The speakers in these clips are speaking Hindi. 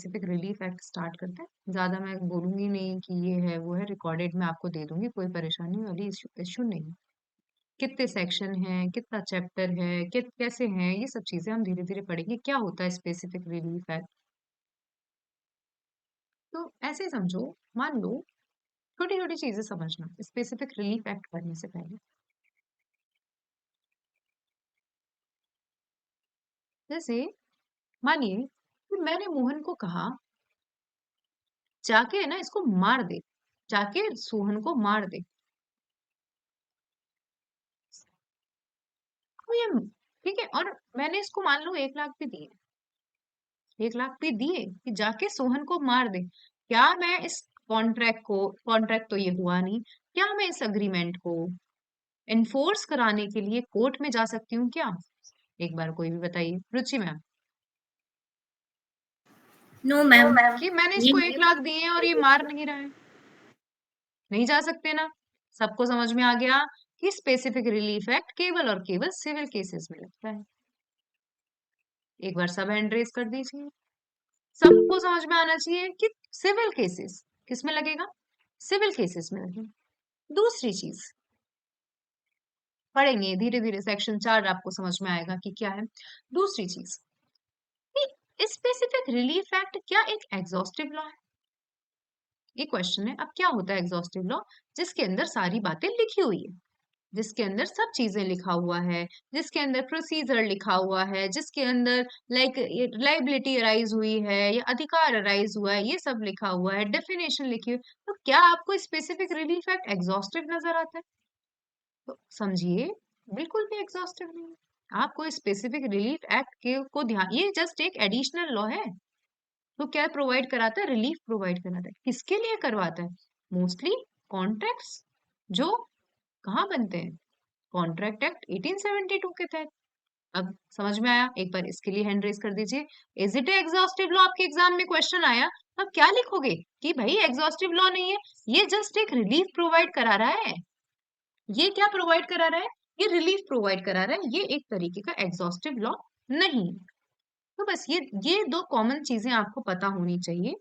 स्पेसिफिक रिलीफ एक्ट स्टार्ट करते हैं। ज्यादा मैं बोलूंगी नहीं कि ये है वो है, रिकॉर्डेड मैं आपको दे दूंगी, कोई परेशानी वाली इशू इशू नहीं। कितने सेक्शन हैं, कितना चैप्टर है, कैसे हैं, ये सब चीजें हम धीरे धीरे पढ़ेंगे। क्या होता है स्पेसिफिक रिलीफ एक्ट? तो ऐसे समझो, मान लो, छोटी छोटी चीजें समझना स्पेसिफिक रिलीफ एक्ट पढ़ने से पहले। जैसे मानिए कि मैंने मोहन को कहा जाके है ना इसको मार दे, जाके सोहन को मार दे। तो ये ठीक है, और मैंने इसको मान लो 1 लाख भी दिए, 1 लाख भी दिए कि जाके सोहन को मार दे। क्या मैं इस कॉन्ट्रैक्ट तो ये हुआ नहीं, क्या मैं इस अग्रीमेंट को इन्फोर्स कराने के लिए कोर्ट में जा सकती हूँ क्या? एक बार कोई भी बताइए, रुचि मैम। No ma'am. कि मैंने ये इसको 1 लाख दिए हैं और ये मार नहीं रहा है, नहीं जा सकते ना? सबको समझ में आ गया कि स्पेसिफिक रिलीफ एक्ट केवल और केवल सिविल केसेस में लगता है। एक बार सब हैंड रेज कर दीजिए। सबको समझ में आना चाहिए कि सिविल केसेस किस में लगेगा, सिविल केसेस में लगेगा। दूसरी चीज पढ़ेंगे धीरे धीरे, सेक्शन 4 आपको समझ में आएगा कि क्या है। दूसरी चीज, स्पेसिफिक रिलीफ एक्ट क्या एक एग्जॉस्टिव लॉ है? ये क्वेश्चन है। अब क्या होता है एग्जॉस्टिव लॉ? जिसके अंदर सारी बातें लिखी हुई है, जिसके अंदर सब चीजें लिखा हुआ है, जिसके अंदर प्रोसीजर लिखा हुआ है, जिसके अंदर लाइक लाइबिलिटी अराइज हुई है या अधिकार अराइज हुआ है, ये सब लिखा हुआ है, डेफिनेशन लिखी हुई है। तो क्या आपको स्पेसिफिक रिलीफ एक्ट एग्जॉस्टिव नजर आता है? तो समझिए, बिल्कुल भी एग्जॉस्टिव नहीं है। आपको स्पेसिफिक रिलीफ एक्ट के को ध्यान, ये जस्ट एक एडिशनल लॉ है। तो क्या प्रोवाइड कराता है? रिलीफ प्रोवाइड कराता है। किसके लिए करवाता है? मोस्टली कॉन्ट्रैक्ट्स जो कहाँ बनते हैं, कॉन्ट्रैक्ट एक्ट 1872 के तहत। अब समझ में आया? एक बार इसके लिए हैंड रेज कर दीजिए। Is it exhaustive law? आपके एग्जाम में क्वेश्चन आया, अब क्या लिखोगे कि भाई एग्जॉस्टिव लॉ नहीं है, ये जस्ट एक रिलीफ प्रोवाइड करा रहा है। ये क्या प्रोवाइड करा रहा है? ये रिलीफ प्रोवाइड करा रहा है, ये एक तरीके का एग्जॉस्टिव लॉ नहीं। तो बस ये दो कॉमन चीजें आपको पता होनी चाहिए।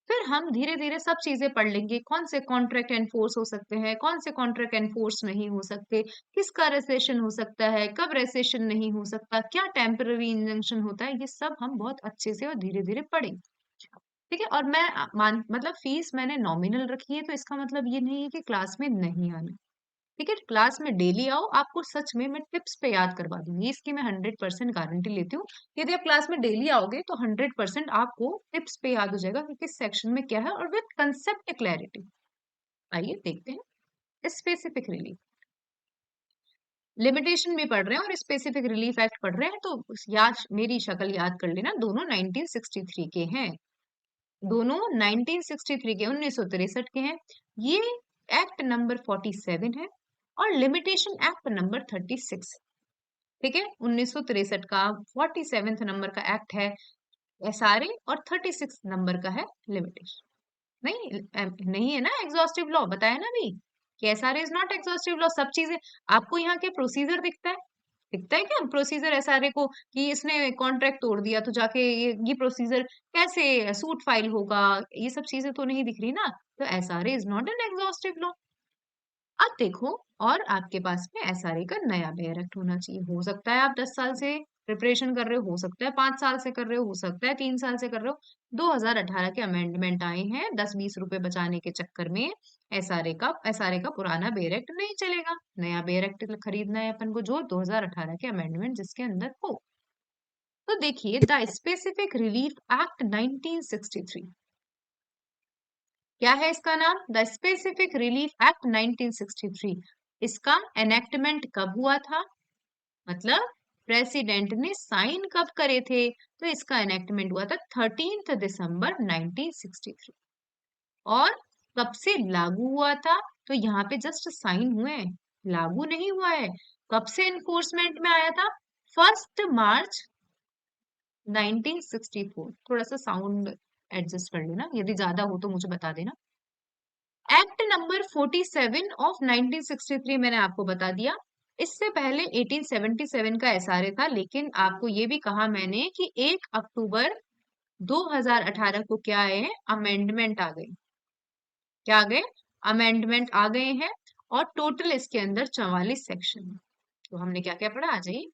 फिर हम धीरे धीरे सब चीजें पढ़ लेंगे, कौन से कॉन्ट्रैक्ट एनफोर्स हो सकते हैं, कौन से कॉन्ट्रैक्ट एनफोर्स नहीं हो सकते, किसका रेसेशन हो सकता है, कब रेसेशन नहीं हो सकता, क्या टेम्पररी इंजंक्शन होता है, ये सब हम बहुत अच्छे से और धीरे धीरे पढ़ेंगे। ठीक है, और मैं मतलब फीस मैंने नॉमिनल रखी है, तो इसका मतलब ये नहीं है कि क्लास में नहीं आना। ठीक है, क्लास में डेली आओ, आपको सच में मैं टिप्स पे याद करवा दूंगी, इसकी मैं 100% गारंटी लेती हूँ। यदि आप क्लास में डेली आओगे तो 100% आपको टिप्स पे याद हो जाएगा कि किस सेक्शन में क्या है, और विद कंसेप्ट क्लैरिटी। आइए देखते हैं स्पेसिफिक रिलीफ। लिमिटेशन भी पढ़ रहे हैं और स्पेसिफिक रिलीफ एक्ट पढ़ रहे हैं, तो याद, मेरी शक्ल याद कर लेना, दोनों 1963 के हैं, दोनों 1963 के, 1963 के हैं। ये एक्ट नंबर 47 है और लिमिटेशन एक्ट नंबर 36। ठीक है, 1963 का 47 नंबर का एक्ट है एसआरए, और 36 नंबर का है लिमिटेशन। नहीं नहीं है ना एग्जॉस्टिव लॉ, बताया ना अभी कि SRA is not exhaustive law. सब चीजें आपको यहाँ के प्रोसीजर दिखता है, दिखता है क्या प्रोसीजर एसआरए को, कि इसने कॉन्ट्रैक्ट तोड़ दिया तो जाके ये प्रोसीजर कैसे सूट फाइल होगा, ये सब चीजें तो नहीं दिख रही ना। तो SRA is not an exhaustive law. अब देखो, और आपके पास में एसआरए का नया बेयर एक्ट होना चाहिए। हो सकता है आप 10 साल से प्रिपरेशन कर रहे हो सकता है 5 साल से कर रहे हो सकता है 3 साल से कर रहे हो। 2018 के अमेंडमेंट आए हैं, 10-20 रुपए बचाने के चक्कर में एसआरए का पुराना बेयर एक्ट नहीं चलेगा, नया बेयर एक्ट खरीदना है अपन को, जो 2018 के अमेंडमेंट जिसके अंदर हो। तो देखिए, द स्पेसिफिक रिलीफ एक्ट 1963, क्या है इसका नाम? The specific relief act 1963। इसका एनेक्टमेंट कब हुआ था, मतलब प्रेसिडेंट ने साइन कब करे थे? तो इसका एनेक्टमेंट हुआ था 13 दिसंबर 1963। और कब से लागू हुआ था? तो यहाँ पे जस्ट साइन हुए हैं, लागू नहीं हुआ है। कब से इन्फोर्समेंट में आया था? 1 मार्च 1964। थोड़ा सा साउंड एडजस्ट कर लेना, यदि ज्यादा हो तो मुझे बता देना। एक्ट नंबर 47 ऑफ 1963 मैंने आपको बता दिया। इससे पहले 1877 का एसआरए था, लेकिन आपको ये भी कहा मैंने कि 1 अक्टूबर 2018 को क्या आए हैं, अमेंडमेंट आ गए। क्या आ गए, अमेंडमेंट आ गए हैं। और टोटल इसके अंदर 44 सेक्शन है। तो हमने क्या क्या पढ़ा, आ जाइए।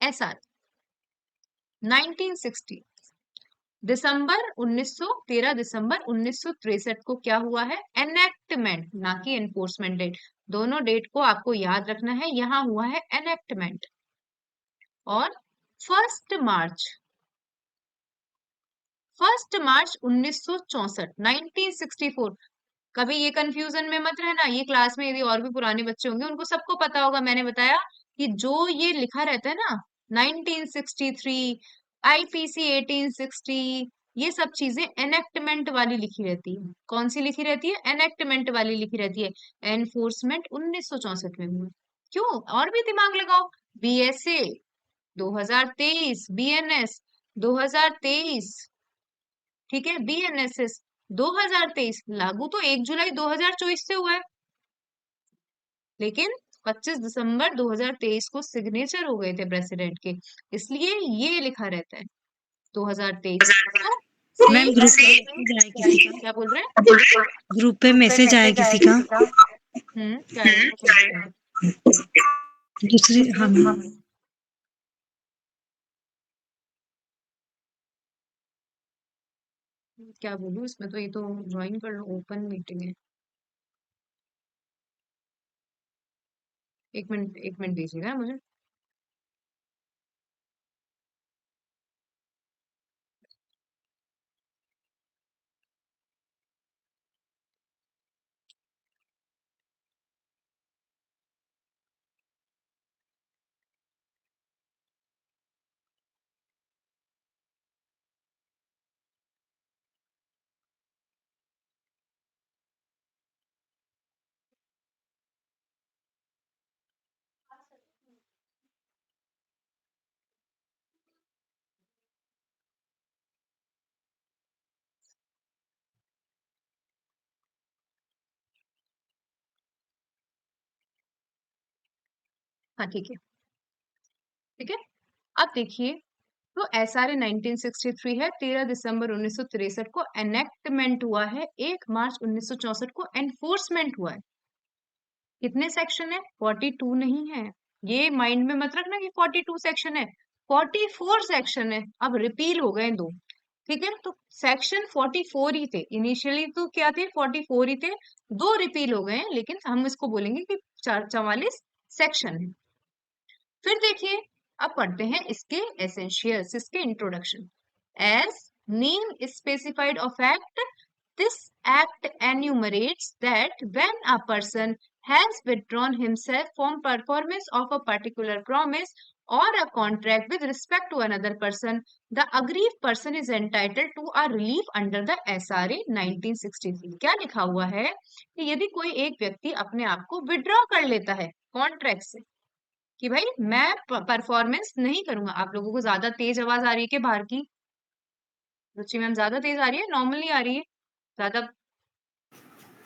एसआर 1960 दिसंबर 13 दिसंबर 1963 को क्या हुआ है, एनेक्टमेंट, ना कि एनफोर्समेंट डेट। दोनों डेट को आपको याद रखना है, यहां हुआ है एनेक्टमेंट। और 1 मार्च 1964 1964, कभी ये कंफ्यूजन में मत रहना, ये क्लास में यदि और भी पुराने बच्चे होंगे उनको सबको पता होगा। मैंने बताया कि जो ये लिखा रहता है ना 1963, आईपीसी 1860, ये सब चीजें एनेक्टमेंट वाली लिखी रहती है। कौन सी लिखी रहती है, एनेक्टमेंट वाली लिखी रहती है। एनफोर्समेंट 1964 में हुआ। क्यों, और भी दिमाग लगाओ। बीएसए 2023, बीएनएस 2023, ठीक है, बीएनएसएस 2023 लागू तो 1 जुलाई 2024 से हुआ है, लेकिन 25 दिसंबर 2023 को सिग्नेचर हो गए थे प्रेसिडेंट के, इसलिए ये लिखा रहता है 2023। तो मैम सेम ग्रुप ऐसे, पे मैसेज आया किसी का, क्या बोल रहे हैं, ग्रुप पे मैसेज आया किसी का। क्या है, रुको एक मिनट। दूसरी हम क्या बोलूं इसमें, तो ये तो ज्वाइन कर लो, ओपन मीटिंग है। एक मिनट दीजिएगा मुझे। हाँ ठीक है, ठीक है। अब देखिए, तो एसआरए 1963 है, 13 दिसंबर 1963 को एनेक्टमेंट हुआ है, 1 मार्च 1964 को एनफोर्समेंट हुआ है। कितने सेक्शन है, 42 नहीं है। ये माइंड में मत रखना कि 42 सेक्शन है, 44 सेक्शन है। अब रिपील हो गए दो, ठीक है। तो सेक्शन 44 ही थे इनिशियली, तो क्या थे, 44 ही थे। दो रिपील हो गए हैं, लेकिन हम इसको बोलेंगे कि 44 सेक्शन है। फिर देखिए, अब पढ़ते हैं इसके एसेंशियल्स, इसके introduction. As name specified of act, this act enumerates that when a person has withdrawn himself from performance of a particular promise or a contract with respect to another person, the aggrieved person is entitled to a relief under the SRA 1963। क्या लिखा हुआ है कि यदि कोई एक व्यक्ति अपने आप को विड्रॉ कर लेता है कॉन्ट्रैक्ट से, कि भाई मैं परफॉर्मेंस नहीं करूंगा। आप लोगों को ज्यादा तेज आवाज आ रही है कि बाहर की, रुचि मैम, ज्यादा तेज आ रही है, नॉर्मली आ रही है, ज्यादा,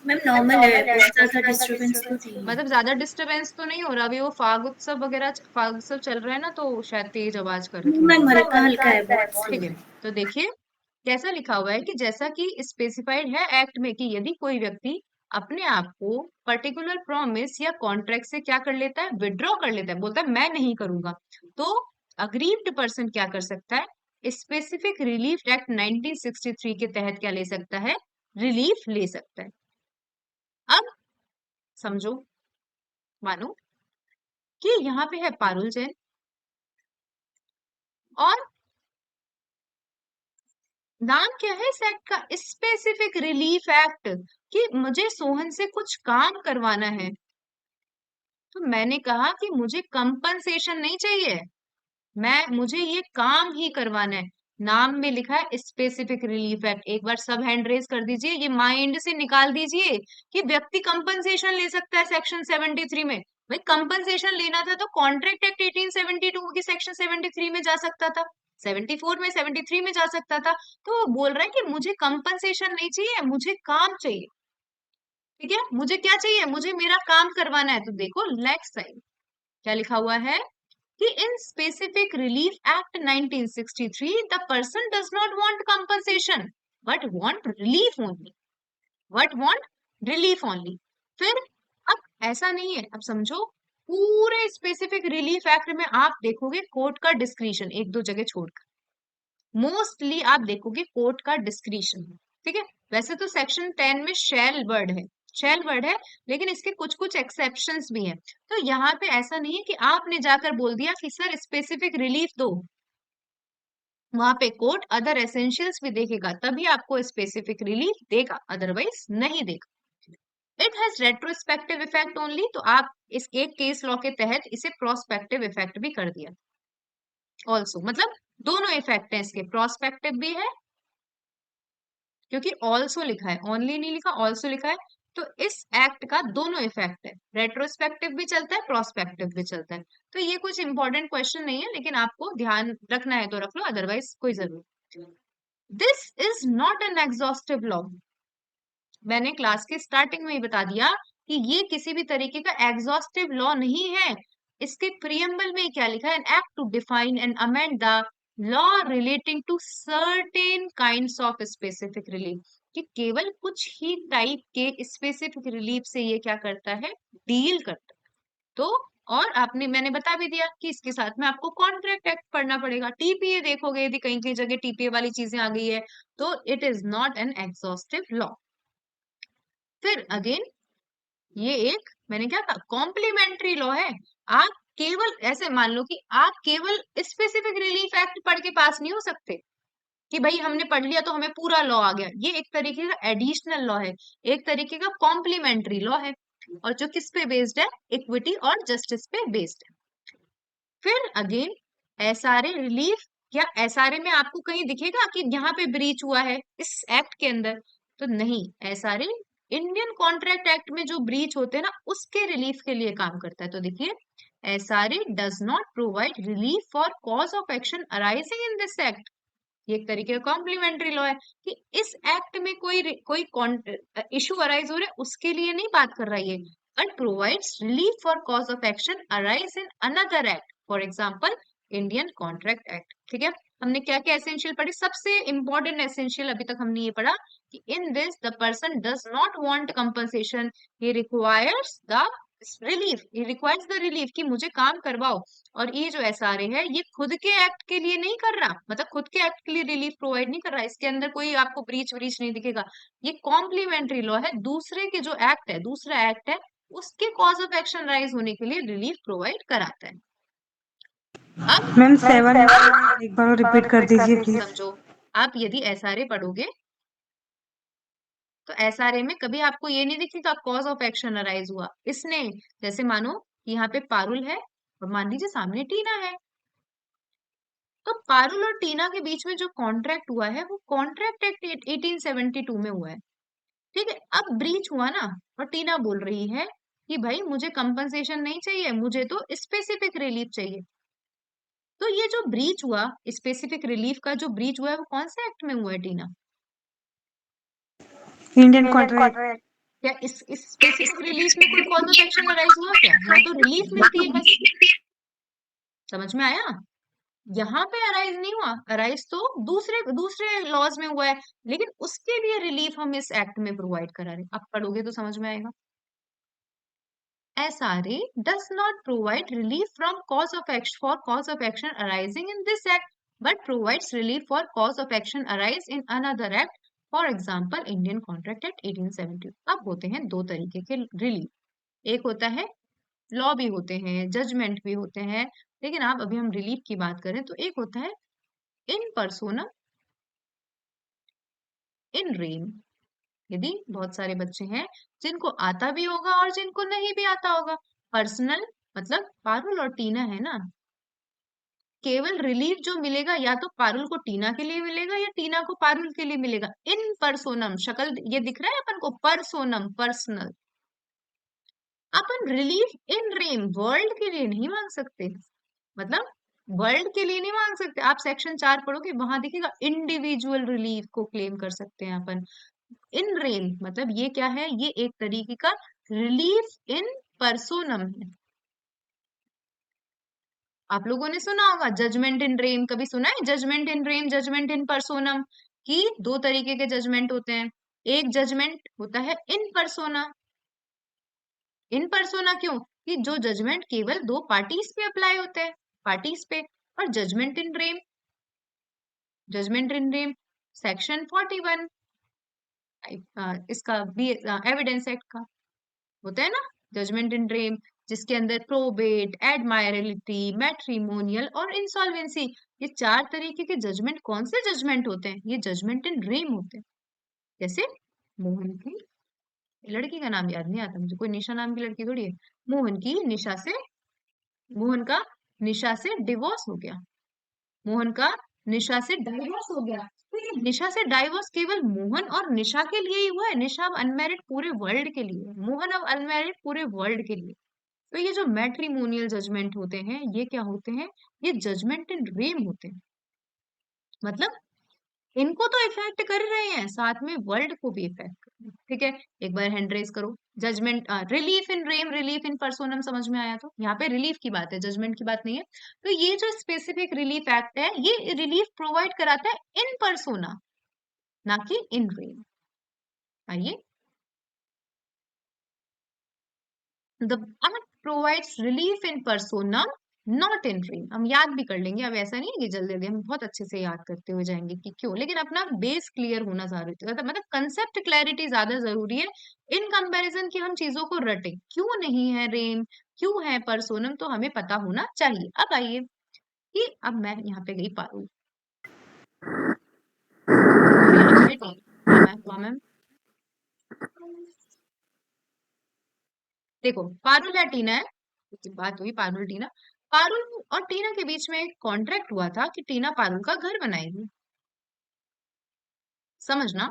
मैम नॉर्मल है, बहुत ज्यादा डिस्टरबेंस तो नहीं है। मतलब ज्यादा डिस्टरबेंस तो नहीं हो रहा। अभी वो फाग उत्सव वगैरह, फाग उत्सव चल रहा है ना, तो शायद तेज आवाज कर रहे थोड़ी मैम बहुत। हल्का हल्का है, बहुत ठीक स्लो है, है। तो देखिए कैसा लिखा हुआ है कि जैसा कि स्पेसिफाइड है एक्ट में कि यदि कोई व्यक्ति अपने आप को पर्टिकुलर प्रॉमिस या कॉन्ट्रैक्ट से क्या कर लेता है, विड्रॉ कर लेता है, बोलता है मैं नहीं करूंगा, तो अग्रीव्ड पर्सन क्या कर सकता है, स्पेसिफिक रिलीफ एक्ट 1963 के तहत क्या ले सकता है, रिलीफ ले सकता है। अब समझो, मानो कि यहाँ पे है पारुल जैन, और नाम क्या है इस एक्ट का, स्पेसिफिक रिलीफ एक्ट, कि मुझे सोहन से कुछ काम करवाना है। तो मैंने कहा कि मुझे कंपनसेशन नहीं चाहिए, मुझे ये काम ही करवाना है। नाम में लिखा है स्पेसिफिक रिलीफ एक्ट। एक बार सब हैंड रेज कर दीजिए, ये माइंड से निकाल दीजिए कि व्यक्ति कंपनसेशन ले सकता है सेक्शन 73 में। भाई कंपनसेशन लेना था तो कॉन्ट्रैक्ट एक्ट 1872 की सेक्शन 73 में जा सकता था, 74 में, 73 में जा सकता था। तो वो बोल रहा है कि मुझे कंपनसेशन नहीं चाहिए, मुझे काम चाहिए। ठीक है, मुझे क्या चाहिए, मुझे मेरा काम करवाना है। तो देखो नेक्स्ट साइड क्या लिखा हुआ है, कि in specific relief act 1963 the person does not want compensation but want relief only, but want relief only. फिर अब ऐसा नहीं है, अब समझो पूरे स्पेसिफिक रिलीफ एक्ट में आप देखोगे कोर्ट का डिस्क्रिशन, एक दो जगह छोड़कर मोस्टली आप देखोगे कोर्ट का डिस्क्रिशन, ठीक है। वैसे तो सेक्शन 10 में शैल वर्ड है, शैल वर्ड है, लेकिन इसके कुछ कुछ एक्सेप्शंस भी हैं। तो यहाँ पे ऐसा नहीं है कि आपने जाकर बोल दिया कि सर स्पेसिफिक रिलीफ दो, वहां पे कोर्ट अदर एसेंशियल्स भी देखेगा तभी आपको स्पेसिफिक रिलीफ देगा, अदरवाइज नहीं देगा। It has retrospective effect only, तो आप इस एक केस लॉ के तहत इसे प्रोस्पेक्टिव इफेक्ट भी कर दिया ऑल्सो, मतलब दोनों इफेक्ट है इसके, प्रोस्पेक्टिव भी है क्योंकि ऑल्सो लिखा है, ओनली नहीं लिखा, ऑल्सो लिखा है। तो इस एक्ट का दोनों इफेक्ट है, रेट्रोस्पेक्टिव भी चलता है, प्रोस्पेक्टिव भी चलता है। तो ये कुछ इंपॉर्टेंट क्वेश्चन नहीं है, लेकिन आपको ध्यान रखना है तो रख लो, अदरवाइज कोई जरूरत। This is not an exhaustive law, मैंने क्लास के स्टार्टिंग में ही बता दिया कि ये किसी भी तरीके का एग्जॉस्टिव लॉ नहीं है। इसके प्रियम्बल में क्या लिखा है, an act to define and amend the law relating to certain kinds of specific relief, कि केवल कुछ ही टाइप के स्पेसिफिक रिलीफ से ये क्या करता है, डील करता है। तो और आपने, मैंने बता भी दिया कि इसके साथ में आपको कॉन्ट्रैक्ट एक्ट पढ़ना पड़ेगा, टीपीए देखोगे यदि कहीं कहीं जगह टीपीए वाली चीजें आ गई है तो it is not an exhaustive law. फिर अगेन ये एक, मैंने क्या कहा, कॉम्प्लीमेंट्री लॉ है। आप केवल ऐसे मान लो कि आप केवल स्पेसिफिक रिलीफ एक्ट पढ़ के पास नहीं हो सकते कि भाई हमने पढ़ लिया तो हमें पूरा लॉ आ गया। ये एक तरीके का एडिशनल लॉ है, एक तरीके का कॉम्प्लीमेंट्री लॉ है, और जो किस पे बेस्ड है, इक्विटी और जस्टिस पे बेस्ड है। फिर अगेन एसआरए रिलीफ, क्या एसआरए में आपको कहीं दिखेगा कि यहाँ पे ब्रीच हुआ है इस एक्ट के अंदर, तो नहीं, एसआरए इंडियन कॉन्ट्रैक्ट एक्ट में जो ब्रीच होते हैं ना उसके रिलीफ के लिए काम करता है। तो देखिए, SRA does not provide relief for cause of action arising in this act, ये एक तरीके का कॉम्प्लीमेंट्री लॉ है कि इस एक्ट में कोई इशू अराइज हो रहा है उसके लिए नहीं बात कर रहा है ये, but provides relief for cause of action arise in another act, for example Indian contract act. ठीक है, हमने क्या क्या एसेंशियल पढ़े, सबसे इंपॉर्टेंट एसेंशियल अभी तक हमने ये पढ़ा कि in this the person does not want compensation, he requires the relief, he requires the relief कि मुझे काम करवाओ। और ये जो एसआरए है ये खुद के एक्ट के लिए नहीं कर रहा, मतलब खुद के एक्ट के लिए रिलीफ प्रोवाइड नहीं कर रहा, इसके अंदर कोई आपको ब्रीच व्रीच नहीं दिखेगा। ये कॉम्प्लीमेंट्री लॉ है, दूसरे के जो एक्ट है, दूसरा एक्ट है उसके कॉज ऑफ एक्शन राइज होने के लिए रिलीफ प्रोवाइड कराता है। अब मैम 7 एक बार और रिपीट कर दीजिए प्लीज। समझो, आप यदि एसआरए पढ़ोगे तो एसआरए में कभी आपको ये नहीं दिखेगा कॉज ऑफ एक्शन अराइज हुआ इसने, जैसे मानो यहाँ पे पारुल है और मान लीजिए सामने टीना है, तो पारुल और टीना के बीच में जो कॉन्ट्रैक्ट हुआ है वो कॉन्ट्रैक्ट एक्ट 1872 में हुआ है। ठीक है, अब ब्रीच हुआ ना, और टीना बोल रही है कि भाई मुझे कंपनसेशन नहीं चाहिए, मुझे तो स्पेसिफिक रिलीफ चाहिए। तो ये जो ब्रीच हुआ, स्पेसिफिक रिलीफ का जो ब्रीच हुआ है वो कौन से एक्ट में हुआ है टीना? Indian contract. क्या इस स्पेसिफिक रिलीफ में कोई कॉज ऑफ एक्शन अराइज हुआ क्या? यहाँ तो रिलीफ मिलती है बस, समझ में आया? यहाँ पे अराइज नहीं हुआ, अराइज तो दूसरे दूसरे लॉज में हुआ है, लेकिन उसके लिए रिलीफ हम इस एक्ट में प्रोवाइड करा रहे हैं। आप पढ़ोगे तो समझ में आएगा। SRA does not provide relief from cause of action for cause of action arising in this act, but provides relief for cause of action arise in another act, for example Indian Contract Act 1870। अब होते हैं दो तरीके के रिलीफ, एक होता है लॉ भी होते हैं, जजमेंट भी होते हैं, लेकिन आप अभी हम रिलीफ की बात करें तो एक होता है इन पर्सोनम इन रेम। यदि बहुत सारे बच्चे हैं जिनको आता भी होगा और जिनको नहीं भी आता होगा, पर्सनल मतलब पारुल और टीना है ना, केवल रिलीफ जो मिलेगा या तो पारुल को टीना के लिए मिलेगा या टीना को पारुल के लिए मिलेगा। इन पर्सोनम, शक्ल ये दिख रहा है अपन को, पर्सोनम पर्सनल। अपन रिलीफ इन रेम वर्ल्ड के लिए नहीं मांग सकते, मतलब वर्ल्ड के लिए नहीं मांग सकते। आप सेक्शन 4 पढ़ोगे वहां दिखेगा इंडिविजुअल रिलीफ को क्लेम कर सकते हैं अपन। इन रेम मतलब ये क्या है, ये एक तरीके का रिलीफ इन पर्सोनम है। आप लोगों ने सुना होगा जजमेंट इन रेम, कभी सुना है जजमेंट इन रेम, जजमेंट इन पर्सोनम, कि दो तरीके के जजमेंट होते हैं। एक जजमेंट होता है इन पर्सोना। इन पर्सोना क्यों? कि जो जजमेंट केवल दो पार्टीज पे अप्लाई होते हैं, पार्टीज पे। और judgement in rem, judgement in rem section 41 इसका भी एविडेंस एक्ट का होता है ना, जजमेंट इन रेम, जिसके अंदर प्रोबेट, एडमायरलिटी, मैट्रिमोनियल और इंसॉल्वेंसी, ये चार तरीके के जजमेंट, कौन से जजमेंट होते हैं? ये जजमेंट इन रेम होते हैं। जैसे मोहन की, लड़की का नाम याद नहीं आता मुझे, कोई निशा नाम की लड़की थोड़ी है। मोहन की निशा से, मोहन का निशा से डिवोर्स हो गया, मोहन का निशा से डाइवोर्स हो गया। तो ये निशा से डाइवोर्स केवल मोहन और निशा के लिए ही हुआ है? निशा अब अनमैरिड पूरे वर्ल्ड के लिए, मोहन अब अनमैरिड पूरे वर्ल्ड के लिए। तो ये जो मैट्रिमोनियल जजमेंट होते हैं, ये क्या होते हैं? ये जजमेंट इन रेम होते हैं। मतलब इनको तो इफेक्ट कर रहे हैं, साथ में वर्ल्ड को भी इफेक्ट कर रहे हैं। ठीक है, एक बार हैंड रेज करो। Judgement, relief in rem, relief in personam समझ में आया? तो यहाँ पे रिलीफ की बात है, जजमेंट की बात नहीं है। तो ये जो स्पेसिफिक रिलीफ एक्ट है, ये रिलीफ प्रोवाइड कराता है इन पर्सोना, ना कि इन रेम। आइए, the act provides relief in persona not in rem. हम याद भी कर लेंगे, अब ऐसा नहीं है कि जल्दी जल्दी, हम बहुत अच्छे से याद करते हुए जाएंगे कि क्यों, लेकिन अपना बेस क्लियर होना जरूरी है, मतलब कंसेप्ट क्लैरिटी ज्यादा जरूरी है इन कंपैरिजन की। हम चीजों को रटे, क्यों नहीं है रेम, क्यों है पर्सोनम, तो हमें पता होना चाहिए। अब आइए कि अब मैं यहाँ पे गई पारुल, और यहाँ पे मैम, देखो पारुल या टीना है, क्योंकि बात हुई पारुल टीना, पारुल और टीना के बीच में एक कॉन्ट्रैक्ट हुआ था कि टीना पारुल का घर बनाएगी। समझना,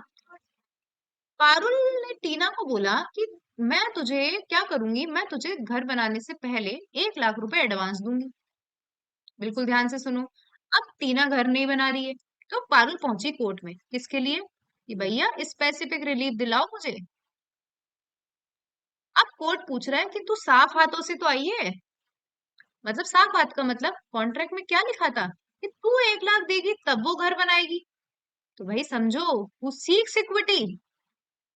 पारुल ने टीना को बोला कि मैं तुझे क्या करूंगी, मैं तुझे घर बनाने से पहले 1 लाख रुपए एडवांस दूंगी। बिल्कुल ध्यान से सुनो। अब टीना घर नहीं बना रही है, तो पारुल पहुंची कोर्ट में, किसके लिए? कि भैया स्पेसिफिक रिलीफ दिलाओ मुझे। अब कोर्ट पूछ रहा है कि तू साफ हाथों से तो आई है, मतलब साफ हाथ का मतलब कॉन्ट्रैक्ट में क्या लिखा था कि तू 1 लाख देगी तब वो घर बनाएगी। तो भाई समझो, तू सीक्स इक्विटी,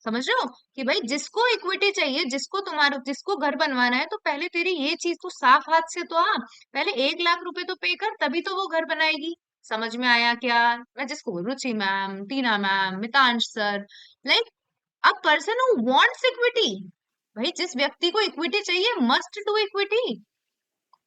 समझ रहे हो कि भाई जिसको इक्विटी चाहिए, जिसको तुम्हारा, जिसको घर बनवाना है, तो पहले तेरी ये चीज तो साफ हाथ से तो आ, पहले 1 लाख रुपए तो पे कर, तभी तो वो घर बनाएगी। समझ में आया क्या? मैं जिसको Ruchi ma'am, Tina ma'am, Mitansh sir, like a person who wants equity, भाई जिस व्यक्ति को इक्विटी चाहिए मस्ट डू इक्विटी।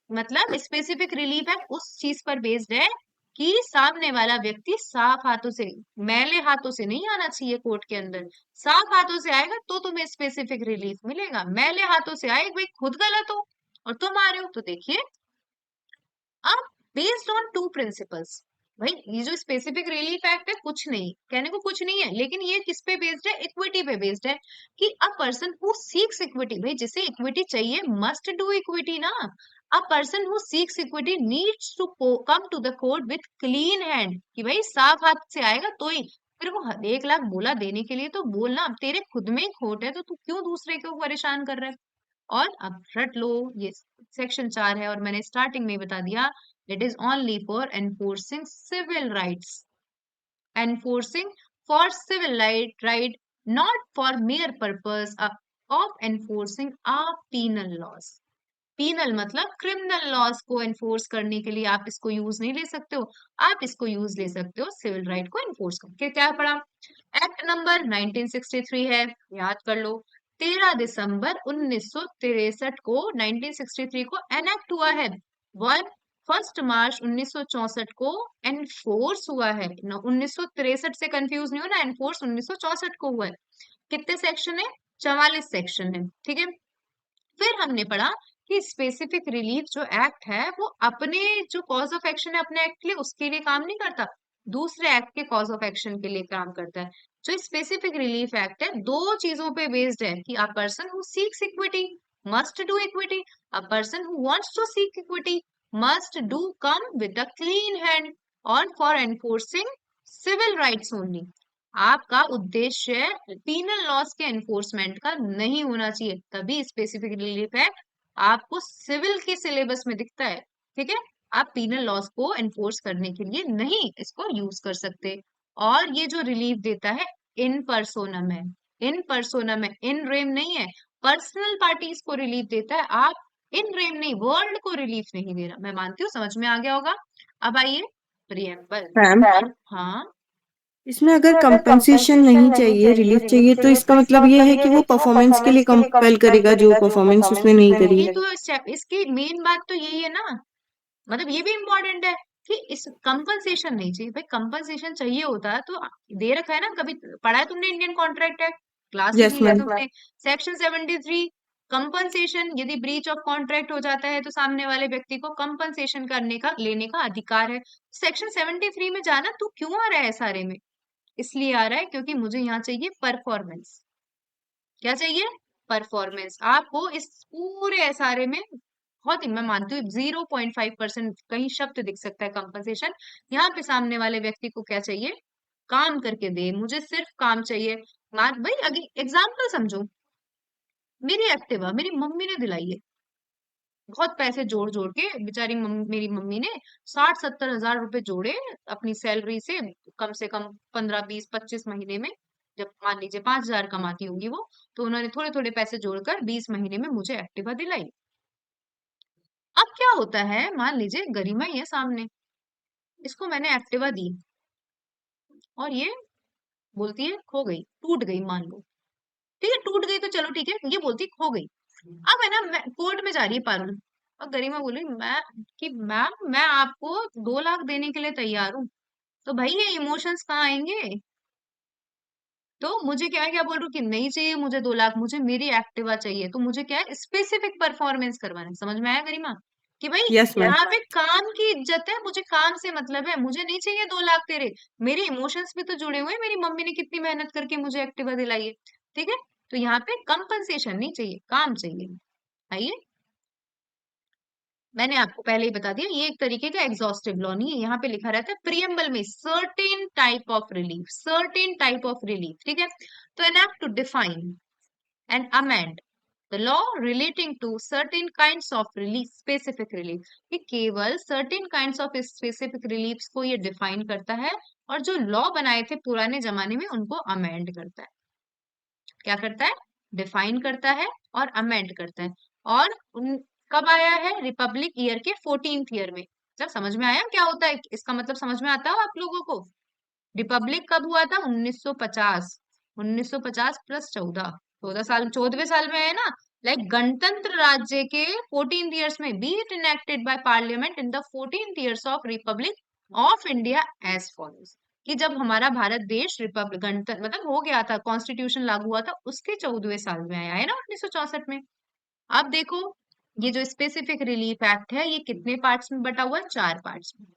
मतलब स्पेसिफिक रिलीफ है उस चीज पर बेस्ड है कि सामने वाला व्यक्ति साफ हाथों से, मैले हाथों से नहीं आना चाहिए कोर्ट के अंदर। साफ हाथों से आएगा तो तुम्हें स्पेसिफिक रिलीफ मिलेगा, मैले हाथों से आए भाई खुद गलत हो और तुम आ रहे हो। तो देखिए, अब बेस्ड ऑन टू प्रिंसिपल्स, भाई ये जो स्पेसिफिक रिलीफ एक्ट है, कुछ नहीं कहने को कुछ नहीं है, लेकिन ये किस पे बेस्ड है? इक्विटी पे बेस्ड है कि a person who seeks equity, भाई जिसे इक्विटी चाहिए मस्ट डू इक्विटी ना। A person who seeks equity needs to come to the court with clean hand, कि भाई साफ हाथ से आएगा तो ही। फिर वो 1 लाख बोला देने के लिए, तो बोलना, अब तेरे खुद में ही खोट है तो तू क्यों दूसरे को परेशान कर रहा है? और अब रट लो, ये सेक्शन 4 है, और मैंने स्टार्टिंग में ही बता दिया, it is only for enforcing civil rights, enforcing for civil right, not for mere purpose of enforcing a penal laws. Penal मतलब क्रिमिनल लॉज को एनफोर्स करने के लिए आप इसको यूज नहीं ले सकते हो, आप इसको यूज ले सकते हो सिविल राइट को एनफोर्स करके। क्या पढ़ा? एक्ट नंबर 1963 है, याद कर लो। 13 दिसंबर 1963 को, 1963 को एनेक्ट हुआ है। 1 मार्च 1964 को एनफोर्स हुआ है। 1963 से कंफ्यूज नहीं हो ना, एनफोर्स 1964 को हुआ है। कितने सेक्शन है? 44 सेक्शन है। ठीक है, फिर हमने पढ़ा कि स्पेसिफिक रिलीफ जो एक्ट है, वो अपने जो कॉज ऑफ एक्शन है अपने एक्ट के लिए, उसके लिए काम नहीं करता, दूसरे एक्ट के कॉज ऑफ एक्शन के लिए काम करता है। जो स्पेसिफिक रिलीफ एक्ट है, दो चीजों पे बेस्ड है कि a person who seeks equity must do equity, a person who wants to seek equity must do come with a clean hand, और for enforcing civil rights only. आपका उद्देश्य पीनल लॉस के एनफोर्समेंट का नहीं होना चाहिए, तभी स्पेसिफिक रिलीफ है आपको सिविल के सिलेबस में दिखता है। ठीक है, आप पीनल लॉस को एनफोर्स करने के लिए नहीं इसको यूज कर सकते। और ये जो रिलीफ देता है इन पर्सोनम है, इन पर्सोनम है, इन रेम नहीं है। पर्सनल पार्टीज को रिलीफ देता है, आप इन रेम नहीं, वर्ल्ड को रिलीफ नहीं दे रहा। मैं मानती हूँ समझ में आ गया होगा। अब आइए प्रियम्बल। मैम, हाँ, इसमें अगर कंपनसेशन नहीं चाहिए, रिलीफ चाहिए, तो इसका मतलब ये है कि वो परफॉर्मेंस के लिए कंपेल करेगा जो परफॉर्मेंस उसने नहीं करी। ये तो इसकी मेन बात तो यही है ना, मतलब ये भी इम्पोर्टेंट है कि इस कंपनसेशन नहीं चाहिए। भाई कंपनसेशन चाहिए होता तो दे रखा है ना, कभी पढ़ा है तुमने Indian contract act, class yes ली है मैम। तुमने, सेक्शन 73, कंपनसेशन, यदि ब्रीच ऑफ कॉन्ट्रैक्ट हो जाता है तो सामने वाले व्यक्ति को कंपनसेशन करने का, लेने का अधिकार है। सेक्शन 73 में जाना तू क्यों आ रहा है सारे में? इसलिए आ रहा है क्योंकि मुझे यहाँ चाहिए परफॉर्मेंस। क्या चाहिए? परफॉर्मेंस। आपको इस पूरे एसआरए में बहुत ही, मैं मानती हूँ 0.5% कहीं शब्द दिख सकता है कंपनसेशन। यहाँ पे सामने वाले व्यक्ति को क्या चाहिए? काम करके दे, मुझे सिर्फ काम चाहिए। मान भाई अगर एग्जाम्पल समझो, मेरी एक्टिवा मेरी मम्मी ने दिलाई है, बहुत पैसे जोड़ जोड़ के बेचारी मेरी मम्मी ने 60-70 हजार रुपए जोड़े अपनी सैलरी से कम 15-20-25 महीने में। जब मान लीजिए 5 हजार कमाती होंगी वो, तो उन्होंने थोड़े थोड़े पैसे जोड़कर 20 महीने में मुझे एक्टिवा दिलाई। अब क्या होता है, मान लीजिए गरिमा ही है सामने, इसको मैंने एक्टिवा दी और ये बोलती है खो गई, टूट गई मान लो। ठीक है, टूट गई तो चलो ठीक है, ये बोलती खो गई। अब है ना, कोर्ट में जा रही है पारुल, और गरिमा बोली मैम मैं आपको 2 लाख देने के लिए तैयार हूँ। तो भाई ये इमोशंस कहाँ आएंगे? तो मुझे क्या बोल रही हूँ कि नहीं चाहिए मुझे 2 लाख, मुझे मेरी एक्टिवा चाहिए। तो मुझे क्या है, स्पेसिफिक परफॉर्मेंस करवाना है। समझ में आया गरिमा? कि भाई यस मैम। यहाँ पे काम की इज्जत है, मुझे काम से मतलब है, मुझे नहीं चाहिए 2 लाख तेरे, मेरे इमोशंस भी तो जुड़े हुए हैं, मेरी मम्मी ने कितनी मेहनत करके मुझे एक्टिवा दिलाई है। ठीक है, तो यहाँ पे कंपनसेशन नहीं चाहिए, काम चाहिए। आइए, मैंने आपको पहले ही बता दिया ये एक तरीके का एग्जॉस्टिव लॉ नहीं है। यहाँ पे लिखा रहता है प्रियम्बल में certain type of relief, certain type of relief. ठीक है, तो an act to define and amend the law relating to certain kinds of relief, specific relief, ये केवल certain kinds of specific relief को ये डिफाइन करता है, और जो लॉ बनाए थे पुराने जमाने में उनको अमेंड करता है। क्या करता है? डिफाइन करता है और अमेंड करता है। और कब आया है? रिपब्लिक ईयर के 14th ईयर में। जब समझ में आया क्या होता है इसका मतलब, समझ में आता हो आप लोगों को? रिपब्लिक कब हुआ था? 1950। 1950 प्लस 14, 14 साल, 14वें साल में है ना। लाइक गणतंत्र राज्य के 14th ईयर्स में, be it enacted by parliament in the 14th years of republic of India as follows. कि जब हमारा भारत देश रिपब्लिक गणतंत्र मतलब हो गया था, कॉन्स्टिट्यूशन लागू हुआ था, उसके 14वें साल में आया है ना, 1964 में। अब देखो, ये जो स्पेसिफिक रिलीफ एक्ट है ये कितने पार्ट्स में बटा हुआ है? 4 पार्ट्स में।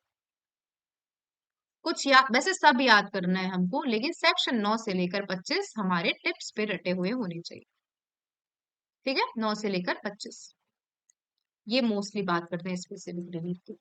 कुछ याद, वैसे सब याद करना है हमको, लेकिन सेक्शन 9 से लेकर 25 हमारे टिप्स पे रटे हुए होने चाहिए। ठीक है, 9 से लेकर 25 ये मोस्टली बात करते हैं स्पेसिफिक रिलीफ की।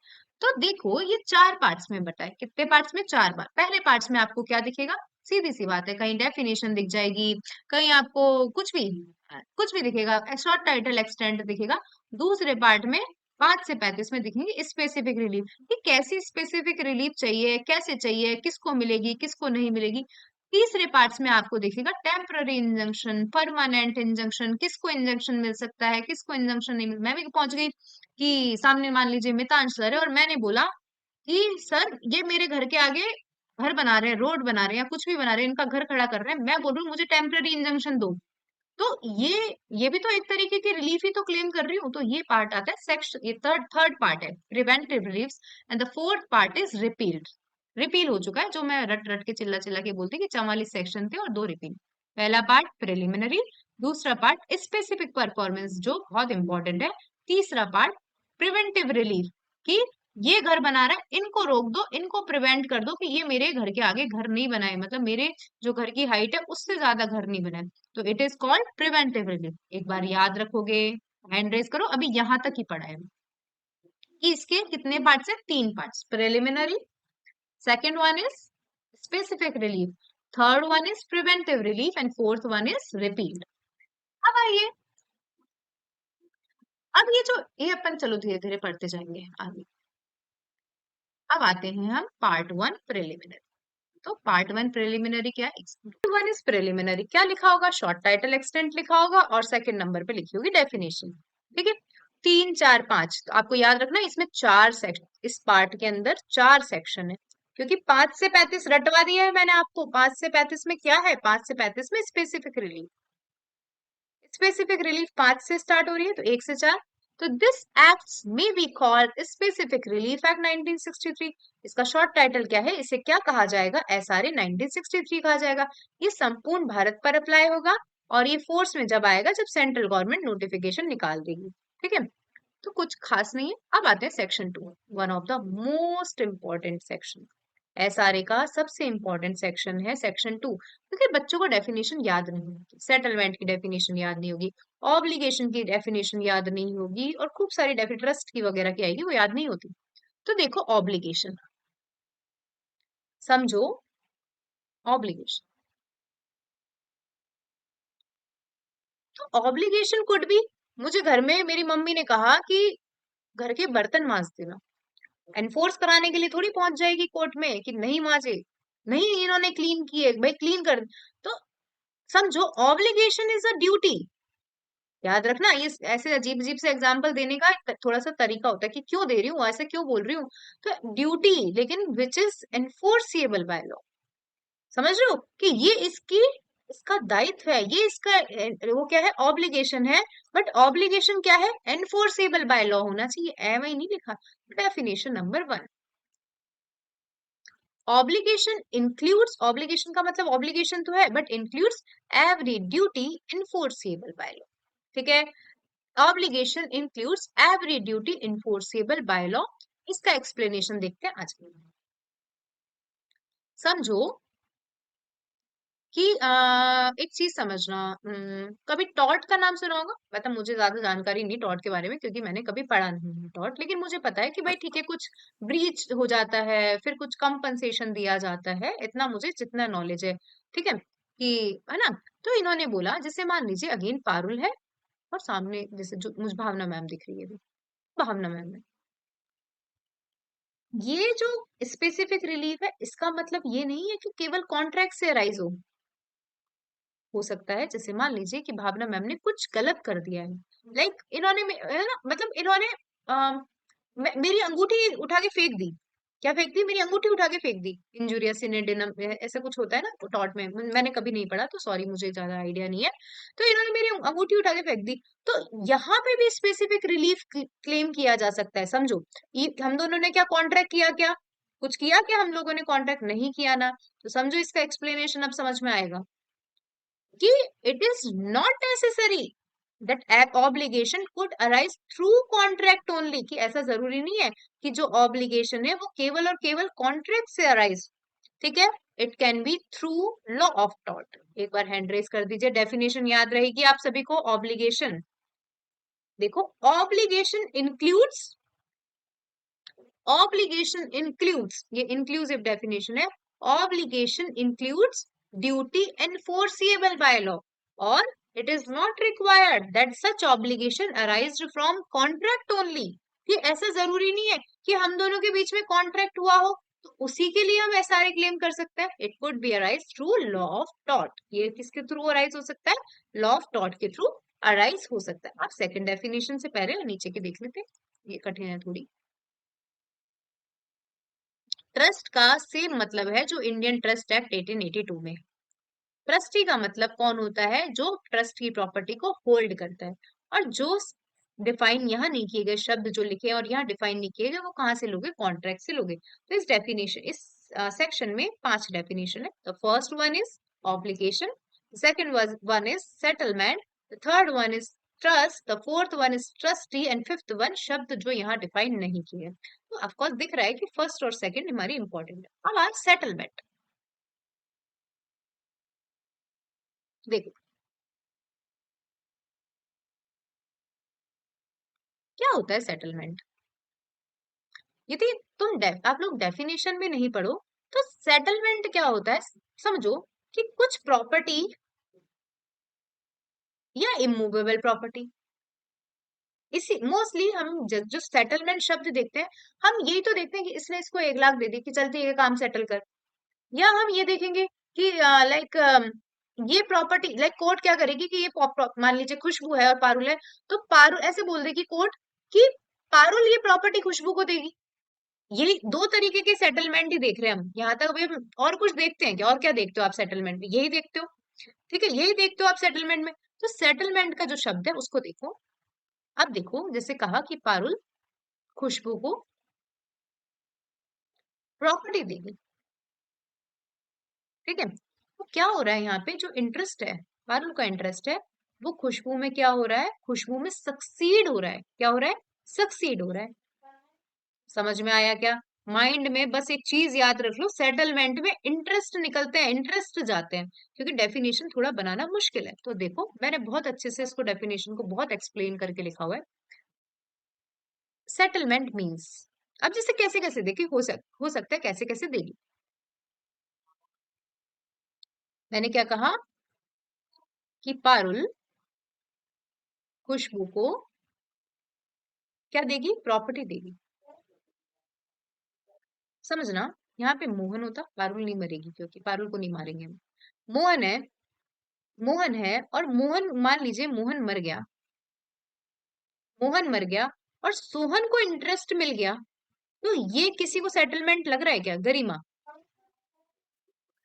तो देखो ये 4 पार्ट्स में बटा है। कितने पार्ट्स में? 4 बार। पहले पार्ट्स में आपको क्या दिखेगा? सीधी सी बात है, कहीं डेफिनेशन दिख जाएगी, कहीं आपको कुछ भी दिखेगा, शॉर्ट टाइटल एक्सटेंड दिखेगा। दूसरे पार्ट में 5 से 35 में दिखेंगे स्पेसिफिक रिलीफ, कि कैसी स्पेसिफिक रिलीफ चाहिए, कैसे चाहिए, किसको मिलेगी, किसको नहीं मिलेगी। तीसरे पार्ट्स में आपको दिखेगा टेम्पररी इंजंक्शन, परमानेंट इंजंक्शन, किसको इंजंक्शन मिल सकता है, किसको इंजंक्शन नहीं मिल। मैं भी पहुंच गई कि सामने मान लीजिए मितांश सर है, और मैंने बोला कि सर ये मेरे घर के आगे घर बना रहे हैं, रोड बना रहे हैं, या कुछ भी बना रहे हैं, इनका घर खड़ा कर रहे हैं, मैं बोल रही हूँ मुझे टेम्पररी इंजंक्शन दो। तो ये भी तो एक तरीके की रिलीफ ही तो क्लेम कर रही हूँ। तो ये पार्ट आता है सेक्शन, ये थर्ड पार्ट है preventive relief. And the fourth part is repealed, repeal हो चुका है, जो मैं रट रट के चिल्ला चिल्ला के बोलती कि 44 सेक्शन थे और 2 रिपील। पहला पार्ट प्रिलिमिनरी, दूसरा पार्ट स्पेसिफिक परफॉर्मेंस जो बहुत इंपॉर्टेंट है, तीसरा पार्ट प्रिवेंटिव रिलीफ, कि ये घर बना रहा है, इनको रोक दो, इनको प्रिवेंट कर दो कि ये मेरे घर के आगे घर नहीं बनाए, मतलब मेरे जो घर की हाइट है उससे ज्यादा घर नहीं बनाए। तो it is called preventive relief. एक बार याद रखोगे, हैंड रेज करो, अभी यहां तक ही पढ़ा है कि इसके कितने पार्ट्स है? 3 parts, preliminary, second one is specific relief, third one is preventive relief, and fourth one is repealed। अब आइए, अब ये जो ये अपन चलो धीरे धीरे पढ़ते जाएंगे आगे। अब आते हैं हम पार्ट 1 प्रिलिमिनरी। तो पार्ट 1 प्रिलिमिनरी क्या है? Part 1 is preliminary. क्या लिखा होगा? शॉर्ट टाइटल एक्सटेंट लिखा होगा और सेकंड नंबर पे लिखी होगी डेफिनेशन। ठीक है, 3 4 5। तो आपको याद रखना इसमें 4 सेक्शन, इस पार्ट के अंदर 4 सेक्शन है, क्योंकि 5 से 35 रटवा दिया है मैंने आपको। 5 से 35 में क्या है? 5 से 35 में स्पेसिफिक रिलीफ। स्पेसिफिक रिलीफ 5 से स्टार्ट हो रही है, तो 1 से 4। तो this acts may be called specific relief act 1963। इसका शॉर्ट टाइटल क्या है? इसे क्या कहा जाएगा? एसआरए 1963 कहा जाएगा। ये संपूर्ण भारत पर अप्लाई होगा और ये फोर्स में जब आएगा जब सेंट्रल गवर्नमेंट नोटिफिकेशन निकाल देगी। ठीक है, तो कुछ खास नहीं है। अब आते हैं section 2, one of the most important section. SRA का सबसे इंपॉर्टेंट सेक्शन है सेक्शन 2, क्योंकि बच्चों को डेफिनेशन याद नहीं होगी। सेटलमेंट की डेफिनेशन याद नहीं होगी, ऑब्लिगेशन की डेफिनेशन याद नहीं होगी, और खूब सारी ट्रस्ट की वगैरह की आएगी, वो याद नहीं होती। तो देखो ऑब्लिगेशन, समझो ऑब्लिगेशन। तो ऑब्लिगेशन कुड भी, मुझे घर में मेरी मम्मी ने कहा कि घर के बर्तन मांज देना, एनफोर्स कराने के लिए थोड़ी पहुंच जाएगी कोर्ट में कि नहीं मांजे, नहीं इन्होंने क्लीन किए, भाई क्लीन कर। तो समझो ऑब्लिगेशन इज अ ड्यूटी। याद रखना, ये ऐसे अजीब अजीब से एग्जाम्पल देने का थोड़ा सा तरीका होता है कि क्यों दे रही हूँ, ऐसे क्यों बोल रही हूँ। तो ड्यूटी, लेकिन which is enforceable by law. समझ रहे हो कि ये इसकी, इसका दायित्व है, ये इसका वो क्या है? ऑब्लिगेशन है। बट ऑब्लिगेशन क्या है? एनफोर्सेबल बाय लॉ होना चाहिए, एवं ही नहीं लिखा। Definition number 1, obligation includes, obligation का मतलब ऑब्लिगेशन तो है but includes every duty enforceable by law. ठीक है, obligation includes every duty enforceable by law. इसका एक्सप्लेनेशन देखते हैं आज के। समझो कि एक चीज समझना, कभी टॉर्ट का नाम सुना होगा? मतलब मुझे ज्यादा जानकारी नहीं टॉर्ट के बारे में, क्योंकि मैंने कभी पढ़ा नहीं है टॉर्ट, लेकिन मुझे पता है कि भाई ठीक है, कुछ ब्रीच हो जाता है, फिर कुछ कंपनसेशन दिया जाता है, इतना मुझे जितना नॉलेज है। ठीक है कि, है ना? तो इन्होंने बोला, जैसे मान लीजिए अगेन पारुल है और सामने जैसे जो मुझे भावना मैम दिख रही है अभी, भावना मैम है। ये जो स्पेसिफिक रिलीफ है, इसका मतलब ये नहीं है कि केवल कॉन्ट्रैक्ट से अराइज हो सकता है। जैसे मान लीजिए कि भावना मैम ने कुछ गलत कर दिया है, लाइक इन्होंने है ना, मतलब इन्होंने मेरी अंगूठी उठा के फेंक दी। क्या फेंक दी? मेरी अंगूठी उठा के फेंक दी। इंजुरियस इन एडिनम ऐसा कुछ होता है ना टॉर्ट में, मैंने कभी नहीं पढ़ा तो सॉरी, मुझे ज्यादा आइडिया नहीं है। तो इन्होंने मेरी अंगूठी उठा के फेंक दी, तो यहाँ पे भी स्पेसिफिक रिलीफ क्लेम किया जा सकता है। समझो, हम दोनों ने क्या कॉन्ट्रैक्ट किया? क्या कुछ किया? क्या हम लोगों ने कॉन्ट्रैक्ट नहीं किया ना? तो समझो इसका एक्सप्लेनेशन अब समझ में आएगा कि it is not necessary that obligation could arise through contract only, कि ऐसा जरूरी नहीं है कि जो ऑब्लिगेशन है वो केवल और केवल कॉन्ट्रैक्ट से अराइज। ठीक है, it can be through law of tort. एक बार हैंड रेज कर दीजिए, डेफिनेशन याद रहेगी आप सभी को। ऑब्लिगेशन देखो, ऑब्लिगेशन इंक्लूड्स, ये इंक्लूसिव डेफिनेशन है। Obligation includes duty enforceable by law, और it is not required that such obligation arised from contract only. ये ऐसा जरूरी नहीं है कि हम दोनों के बीच में कॉन्ट्रैक्ट हुआ हो तो उसी के लिए हम एसआरए क्लेम कर सकते हैं। It could be arise through law of tort. ये किसके थ्रू अराइज हो सकता है? लॉ ऑफ टॉर्ट के थ्रू अराइज हो सकता है। आप सेकंड डेफिनेशन से पहले नीचे के देख लेते हैं, ये कठिन है थोड़ी। ट्रस्ट का सेम मतलब है जो इंडियन ट्रस्ट एक्ट 1882 में। ट्रस्टी का मतलब कौन होता है? जो ट्रस्ट की प्रॉपर्टी को होल्ड करता है। और जो डिफाइन यहाँ नहीं किए गए शब्द जो लिखे हैं और यहाँ डिफाइन नहीं किए गए, वो कहाँ से लोगे? कॉन्ट्रैक्ट से लोगे। तो इस डेफिनेशन, इस सेक्शन में 5 डेफिनेशन है। तो first one is obligation, second one is settlement, the third one is trust, the fourth one is trustee, and fifth one शब्द जो यहाँ डिफाइन नहीं किए। तो ऑफकोर्स दिख रहा है कि फर्स्ट और सेकंड हमारी इंपॉर्टेंट है। अब आज सेटलमेंट देखो, क्या होता है सेटलमेंट। यदि आप लोग डेफिनेशन में नहीं पढ़ो तो सेटलमेंट क्या होता है समझो, कि कुछ प्रॉपर्टी या इमूवेबल प्रॉपर्टी, इसी मोस्टली हम जो सेटलमेंट शब्द देखते हैं, हम यही तो देखते हैं कि इसने इसको 1 लाख दे दी कि चल ठीक है काम सेटल कर, या हम ये देखेंगे कि लाइक ये प्रॉपर्टी लाइक कोर्ट क्या करेगी कि ये मान लीजिए खुशबू है और पारुल है, तो पारुल ऐसे बोल देगी कोर्ट कि पारुल ये प्रॉपर्टी खुशबू को देगी। यही 2 तरीके के सेटलमेंट ही देख रहे हैं हम यहाँ तक। अभी हम और कुछ देखते हैं क्या? और क्या देखते हो आप सेटलमेंट में? यही देखते हो, ठीक है, यही देखते हो आप सेटलमेंट में। तो सेटलमेंट का जो शब्द है उसको देखो। अब देखो, जैसे कहा कि पारुल खुशबू को प्रॉपर्टी देगी, ठीक है। तो क्या हो रहा है यहाँ पे, जो इंटरेस्ट है, पारुल का इंटरेस्ट है, वो खुशबू में क्या हो रहा है? खुशबू में सक्सीड हो रहा है। क्या हो रहा है? सक्सीड हो रहा है। समझ में आया क्या? माइंड में बस एक चीज याद रख लो, सेटलमेंट में इंटरेस्ट निकलते हैं, इंटरेस्ट जाते हैं, क्योंकि डेफिनेशन थोड़ा बनाना मुश्किल है। तो देखो मैंने बहुत अच्छे से इसको डेफिनेशन को बहुत एक्सप्लेन करके लिखा हुआ है। सेटलमेंट मीन्स, अब जैसे कैसे कैसे देखिए, हो सकता है कैसे कैसे देगी। मैंने क्या कहा कि पारुल खुशबू को क्या देगी? प्रॉपर्टी देगी। समझना, यहाँ पे मोहन होता, पारुल नहीं मरेगी, क्योंकि पारुल को नहीं मारेंगे हम। मोहन है, मोहन है, और मोहन, मान लीजिए मोहन मर गया, मोहन मर गया और सोहन को इंटरेस्ट मिल गया, तो ये किसी को सेटलमेंट लग रहा है क्या गरिमा?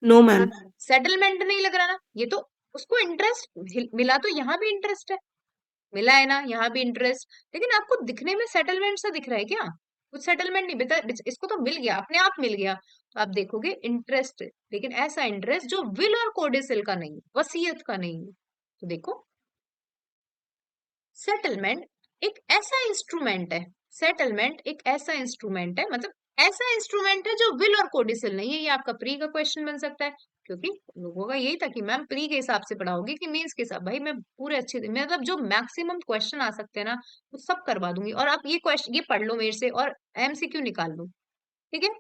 No ma'am. सेटलमेंट नहीं लग रहा ना, ये तो उसको इंटरेस्ट मिला, तो यहाँ भी इंटरेस्ट है, मिला है ना, यहाँ भी इंटरेस्ट। लेकिन आपको दिखने में सेटलमेंट सा दिख रहा है क्या? कुछ सेटलमेंट नहीं, बेटा इसको तो मिल गया, अपने आप मिल गया। तो आप देखोगे इंटरेस्ट, लेकिन ऐसा इंटरेस्ट जो विल और कोडिसिल का नहीं, वसीयत का नहीं। तो देखो, सेटलमेंट एक ऐसा इंस्ट्रूमेंट है, सेटलमेंट एक ऐसा इंस्ट्रूमेंट है, मतलब ऐसा इंस्ट्रूमेंट है जो विल और कोडिसिल नहीं है। ये आपका प्री का क्वेश्चन बन सकता है, क्योंकि लोगों का यही था कि मैम प्री के हिसाब से पढ़ाओगी कि मेंस के हिसाब। भाई मैं पूरे अच्छे, मतलब जो मैक्सिमम क्वेश्चन आ सकते हैं ना, वो सब करवा दूंगी। और आप ये क्वेश्चन ये पढ़ लो मेरे से और एमसीक्यू निकाल लो, ठीक है।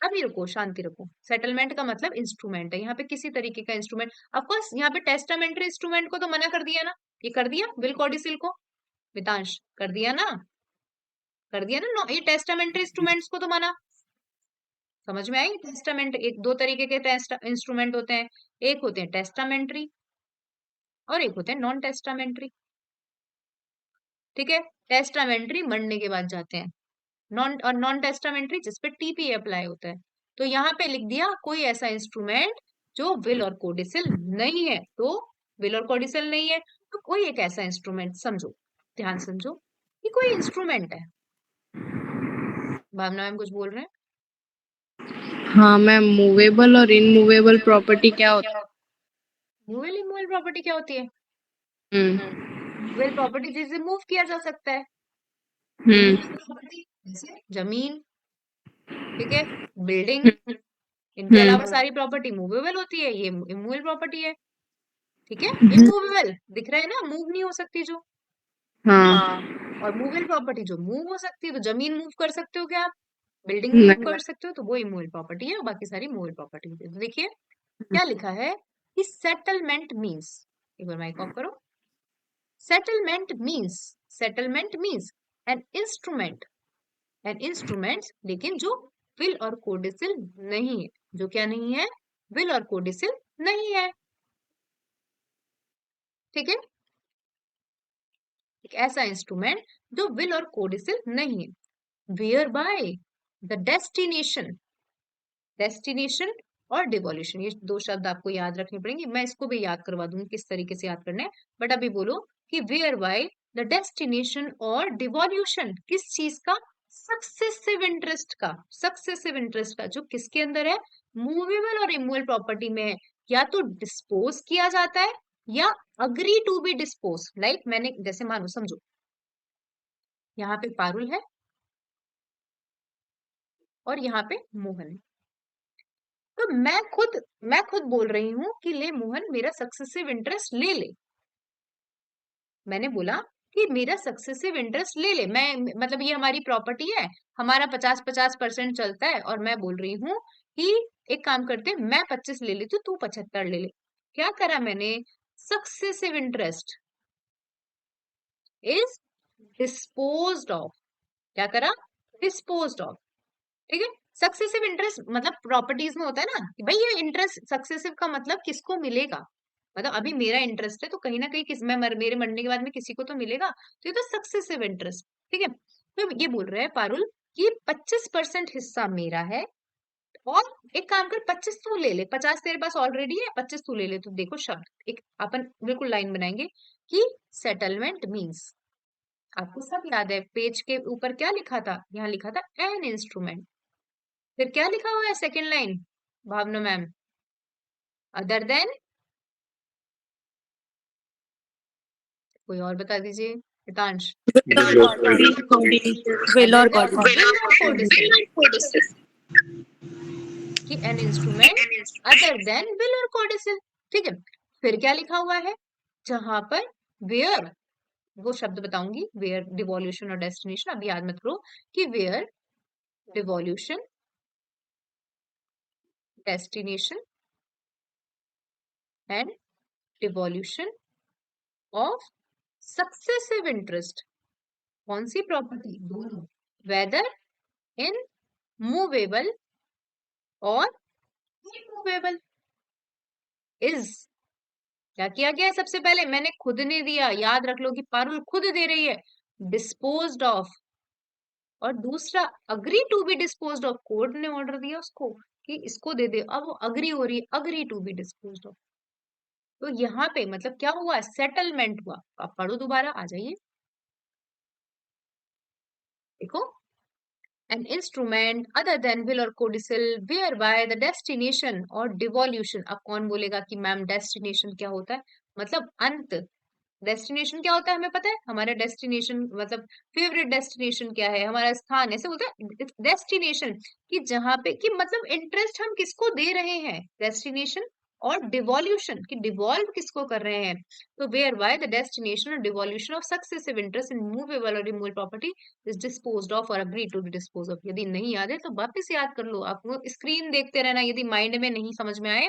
अभी रुको, शांति रखो। सेटलमेंट का मतलब इंस्ट्रूमेंट है, यहाँ पे किसी तरीके का इंस्ट्रूमेंट। ऑफकोर्स यहाँ पे टेस्टामेंट्री इंस्ट्रूमेंट को तो मना कर दिया ना, ये कर दिया विल कोडिसिल को, मितांश कर दिया ना, कर दिया ना। ये टेस्टामेंट्री इंस्ट्रूमेंट्स को तो माना। समझ में आई? टेस्टामेंट, एक 2 तरीके के इंस्ट्रूमेंट होते हैं, एक होते हैं टेस्टामेंट्री और एक होते हैं नॉन टेस्टामेंट्री, ठीक है। टेस्टामेंट्री मरने के बाद जाते हैं, नॉन टेस्टामेंट्री जिसपे टीपी अप्लाई होता है। तो यहाँ पे लिख दिया कोई ऐसा इंस्ट्रूमेंट जो विल और कोडिसिल नहीं है, तो विल और कोडिसिल नहीं है, तो कोई एक ऐसा इंस्ट्रूमेंट समझो, ध्यान समझो कि कोई इंस्ट्रूमेंट है। भावना मैम कुछ बोल रहे हैं? हाँ मैम, मूवेबल और इनमूवेबल प्रॉपर्टी क्या होता है? मूवेबल इमूवेबल प्रॉपर्टी क्या होती है? हम्म। प्रॉपर्टी जिसे मूव किया जा सकता है, जैसे जमीन, ठीक है, बिल्डिंग, इनके अलावा सारी प्रॉपर्टी मूवेबल होती है, ये इमूवेबल प्रॉपर्टी है, ठीक है। इमूवेबल दिख रहा है ना, मूव नहीं हो सकती जो। हाँ। और मूवेबल प्रॉपर्टी जो मूव हो सकती है, तो जमीन मूव कर सकते हो क्या आप? बिल्डिंग नहीं। मूव कर सकते हो, तो वो इमूवेबल प्रॉपर्टी है, और बाकी सारी मूवेबल प्रॉपर्टी होती है। तो देखिए क्या लिखा है कि सेटलमेंट मीन्स, एक बार माइक ऑफ करो। सेटलमेंट मीन्स एन इंस्ट्रूमेंट, लेकिन जो विल और कोडिसिल नहीं है। जो क्या नहीं है? विल और कोडिसिल नहीं है, ठीक है। एक ऐसा इंस्ट्रूमेंट जो विल और कोडिसिल नहीं है, वेयर बाय द डेस्टिनेशन और डिवोल्यूशन, ये 2 शब्द आपको याद रखने पड़ेंगे। मैं इसको भी याद करवा दूंगी किस तरीके से याद करना है, बट अभी बोलो कि वेयर बाय द डेस्टिनेशन और डिवोल्यूशन, किस चीज का? सक्सेसिव इंटरेस्ट का, जो किसके अंदर है? मूवेबल और इमूवेबल प्रॉपर्टी में है। या तो डिस्पोज किया जाता है या agree to be dispose. Like मैंने, जैसे मानो समझो, यहाँ पे पारुल है और यहाँ पे मोहन है, तो मैं खुद बोल रही हूं कि ले मोहन मेरा सक्सेसिव इंटरेस्ट ले ले। मैंने बोला कि मेरा सक्सेसिव इंटरेस्ट ले ले, मैं मतलब ये हमारी प्रॉपर्टी है, हमारा 50-50% चलता है, और मैं बोल रही हूँ कि एक काम करते हैं, मैं 25 ले लेती हूँ, तू 75 ले ले। क्या करा मैंने? Successive interest is disposed of, क्या करा, डिस्पोज्ड ऑफ, ठीक है। सक्सेसिव इंटरेस्ट मतलब प्रॉपर्टीज में होता है ना कि भाई ये इंटरेस्ट सक्सेसिव का मतलब किसको मिलेगा, मतलब अभी मेरा इंटरेस्ट है तो कहीं ना कहीं मेरे मरने के बाद में किसी को तो मिलेगा, तो ये तो सक्सेसिव इंटरेस्ट, ठीक है। तो ये बोल रहे हैं पारुल कि 25% हिस्सा मेरा है, और एक काम कर 25 तू ले ले, 50 तेरे पास ऑलरेडी है, 25 तू ले ले। तो देखो शब्द एक अपन बिल्कुल लाइन बनाएंगे कि सेटलमेंट मीन्स, आपको सब याद है पेज के ऊपर क्या लिखा था, यहाँ लिखा था एन इंस्ट्रूमेंट, फिर क्या लिखा हुआ है second line Bhavna ma'am, other than, कोई और बता दीजिए Hitansh, will other or than codicil. Will और कोडिसिल, कि an instrument other than will और कोडिसिल, ठीक है। फिर क्या लिखा हुआ है जहां पर वेयर, वो शब्द बताऊंगी, वेयर डिवोल्यूशन और डेस्टिनेशन, अभी याद मत करो कि where devolution destination and devolution of successive interest, कौन सी प्रॉपर्टी, दोनों, वेदर इन मूवेबल और इमूवेबल, इज, क्या किया गया है सबसे पहले, मैंने खुद ने दिया, याद रख लो कि पारुल खुद दे रही है, डिस्पोज्ड ऑफ, और दूसरा agree to be disposed of, court ने ऑर्डर दिया उसको कि इसको दे दे, अब वो अग्री हो रही है, agree to be disposed of. तो यहाँ पे मतलब क्या हुआ, सेटलमेंट हुआ। आप पढ़ो दोबारा, आ जाइए देखो, an instrument other than will or codicil whereby the destination और devolution, अब कौन बोलेगा कि मैम डेस्टिनेशन क्या होता है, मतलब अंत, डेस्टिनेशन क्या होता है हमें पता है, हमारा डेस्टिनेशन मतलब फेवरेट डेस्टिनेशन क्या है, हमारा स्थान, ऐसे बोलते हैं डेस्टिनेशन, कि जहां पे कि मतलब इंटरेस्ट हम किसको दे रहे हैं, डेस्टिनेशन, और डिवोल्यूशन कि डिवॉल्व किसको कर रहे हैं, तो वेयर बाय द डेस्टिनेशन और devolution of successive interest in movable और immovable property is disposed of और agree to be dispose of. यदि नहीं याद है तो वापस याद कर लो, आपको स्क्रीन देखते रहना, यदि माइंड में नहीं समझ में आए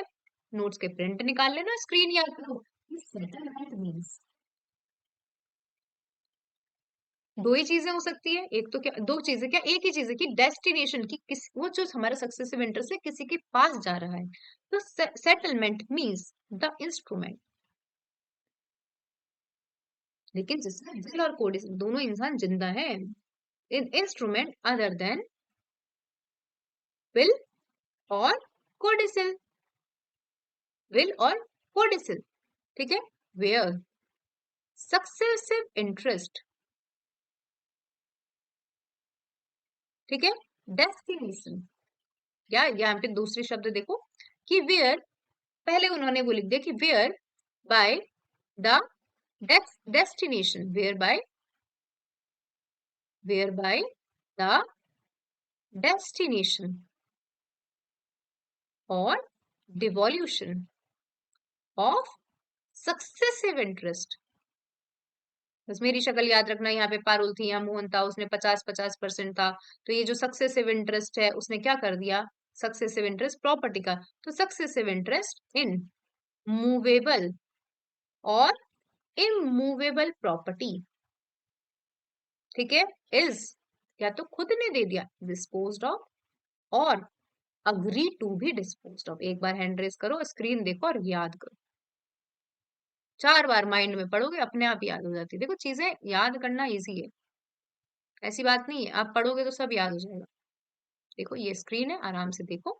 नोट्स के प्रिंट निकाल लेना, स्क्रीन याद करो। सेटलमेंट मीन्स दो ही चीजें हो सकती है, एक तो क्या, दो चीजें क्या, एक ही चीज है कि डेस्टिनेशन की किस, वो जो हमारा सक्सेसिव इंटरेस्ट है किसी के पास जा रहा है, तो सेटलमेंट मीन्स द इंस्ट्रूमेंट, लेकिन जिसमें दिल और कोड दोनों इंसान जिंदा है, इंस्ट्रूमेंट अदर देन विल और कोडिसिल, विल और कोडिसिल, ठीक है, वेयर सक्सेसिव इंटरेस्ट, ठीक है, डेस्टिनेशन, या यहाँ पे दूसरे शब्द देखो कि वेयर, पहले उन्होंने वो लिख दिया कि where by the destination, whereby the destination or devolution of successive interest, बस मेरी शक्ल याद रखना, यहाँ पे पारुल थी, यहाँ मोहन था, उसने 50-50% था, तो ये जो सक्सेसिव इंटरेस्ट है उसने क्या कर दिया, सक्सेसिव इंटरेस्ट प्रॉपर्टी का, तो सक्सेसिव इंटरेस्ट इन मूवेबल और इमूवेबल प्रॉपर्टी, ठीक है, इज, या तो खुद ने दे दिया डिस्पोज्ड ऑफ, और अग्री टू भी डिस्पोज्ड ऑफ। एक बार हैंड रेस करो, स्क्रीन देखो और याद करो, 4 बार माइंड में पढ़ोगे अपने आप याद हो जाती है। देखो चीजें याद करना इजी है, ऐसी बात नहीं है, आप पढ़ोगे तो सब याद हो जाएगा। देखो ये स्क्रीन है, आराम से देखो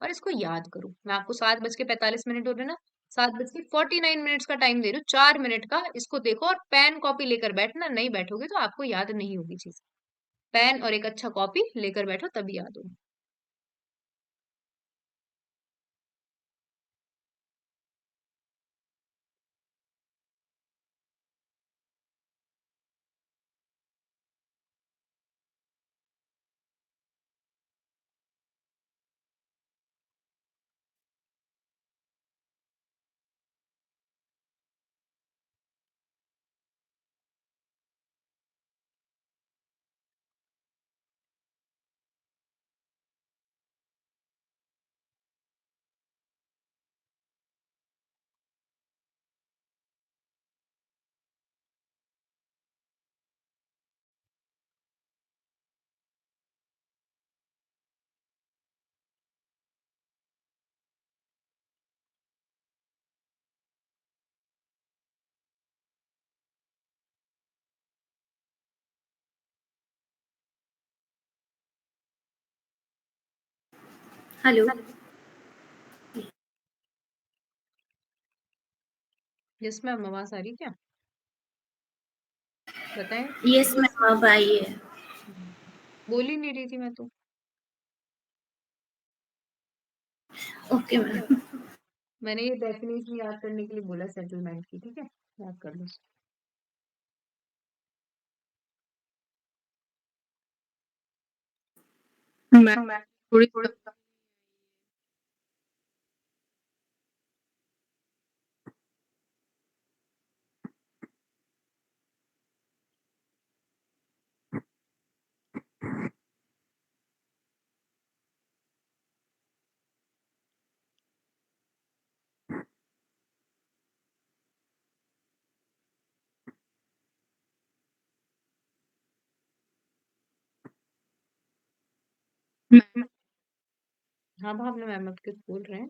और इसको याद करो। मैं आपको 7:45 हो रहे ना, 7:49 का टाइम दे रही हूँ, 4 मिनट का, इसको देखो और पेन कॉपी लेकर बैठना, नहीं बैठोगे तो आपको याद नहीं होगी चीज, पेन और एक अच्छा कॉपी लेकर बैठो तभी याद होगी। हेलो। यस मैम, आवाज आ रही क्या? बताएं। यस मैम, अब आई है। बोल ही नहीं रही थी मैं तो। Okay ma'am. मैंने ये डेफिनेशन याद करने के लिए बोला सेटलमेंट की, ठीक है, याद कर लो। मैं थोड़ी मैं- हाँ भावना मैम, आप कुछ बोल रहे हैं?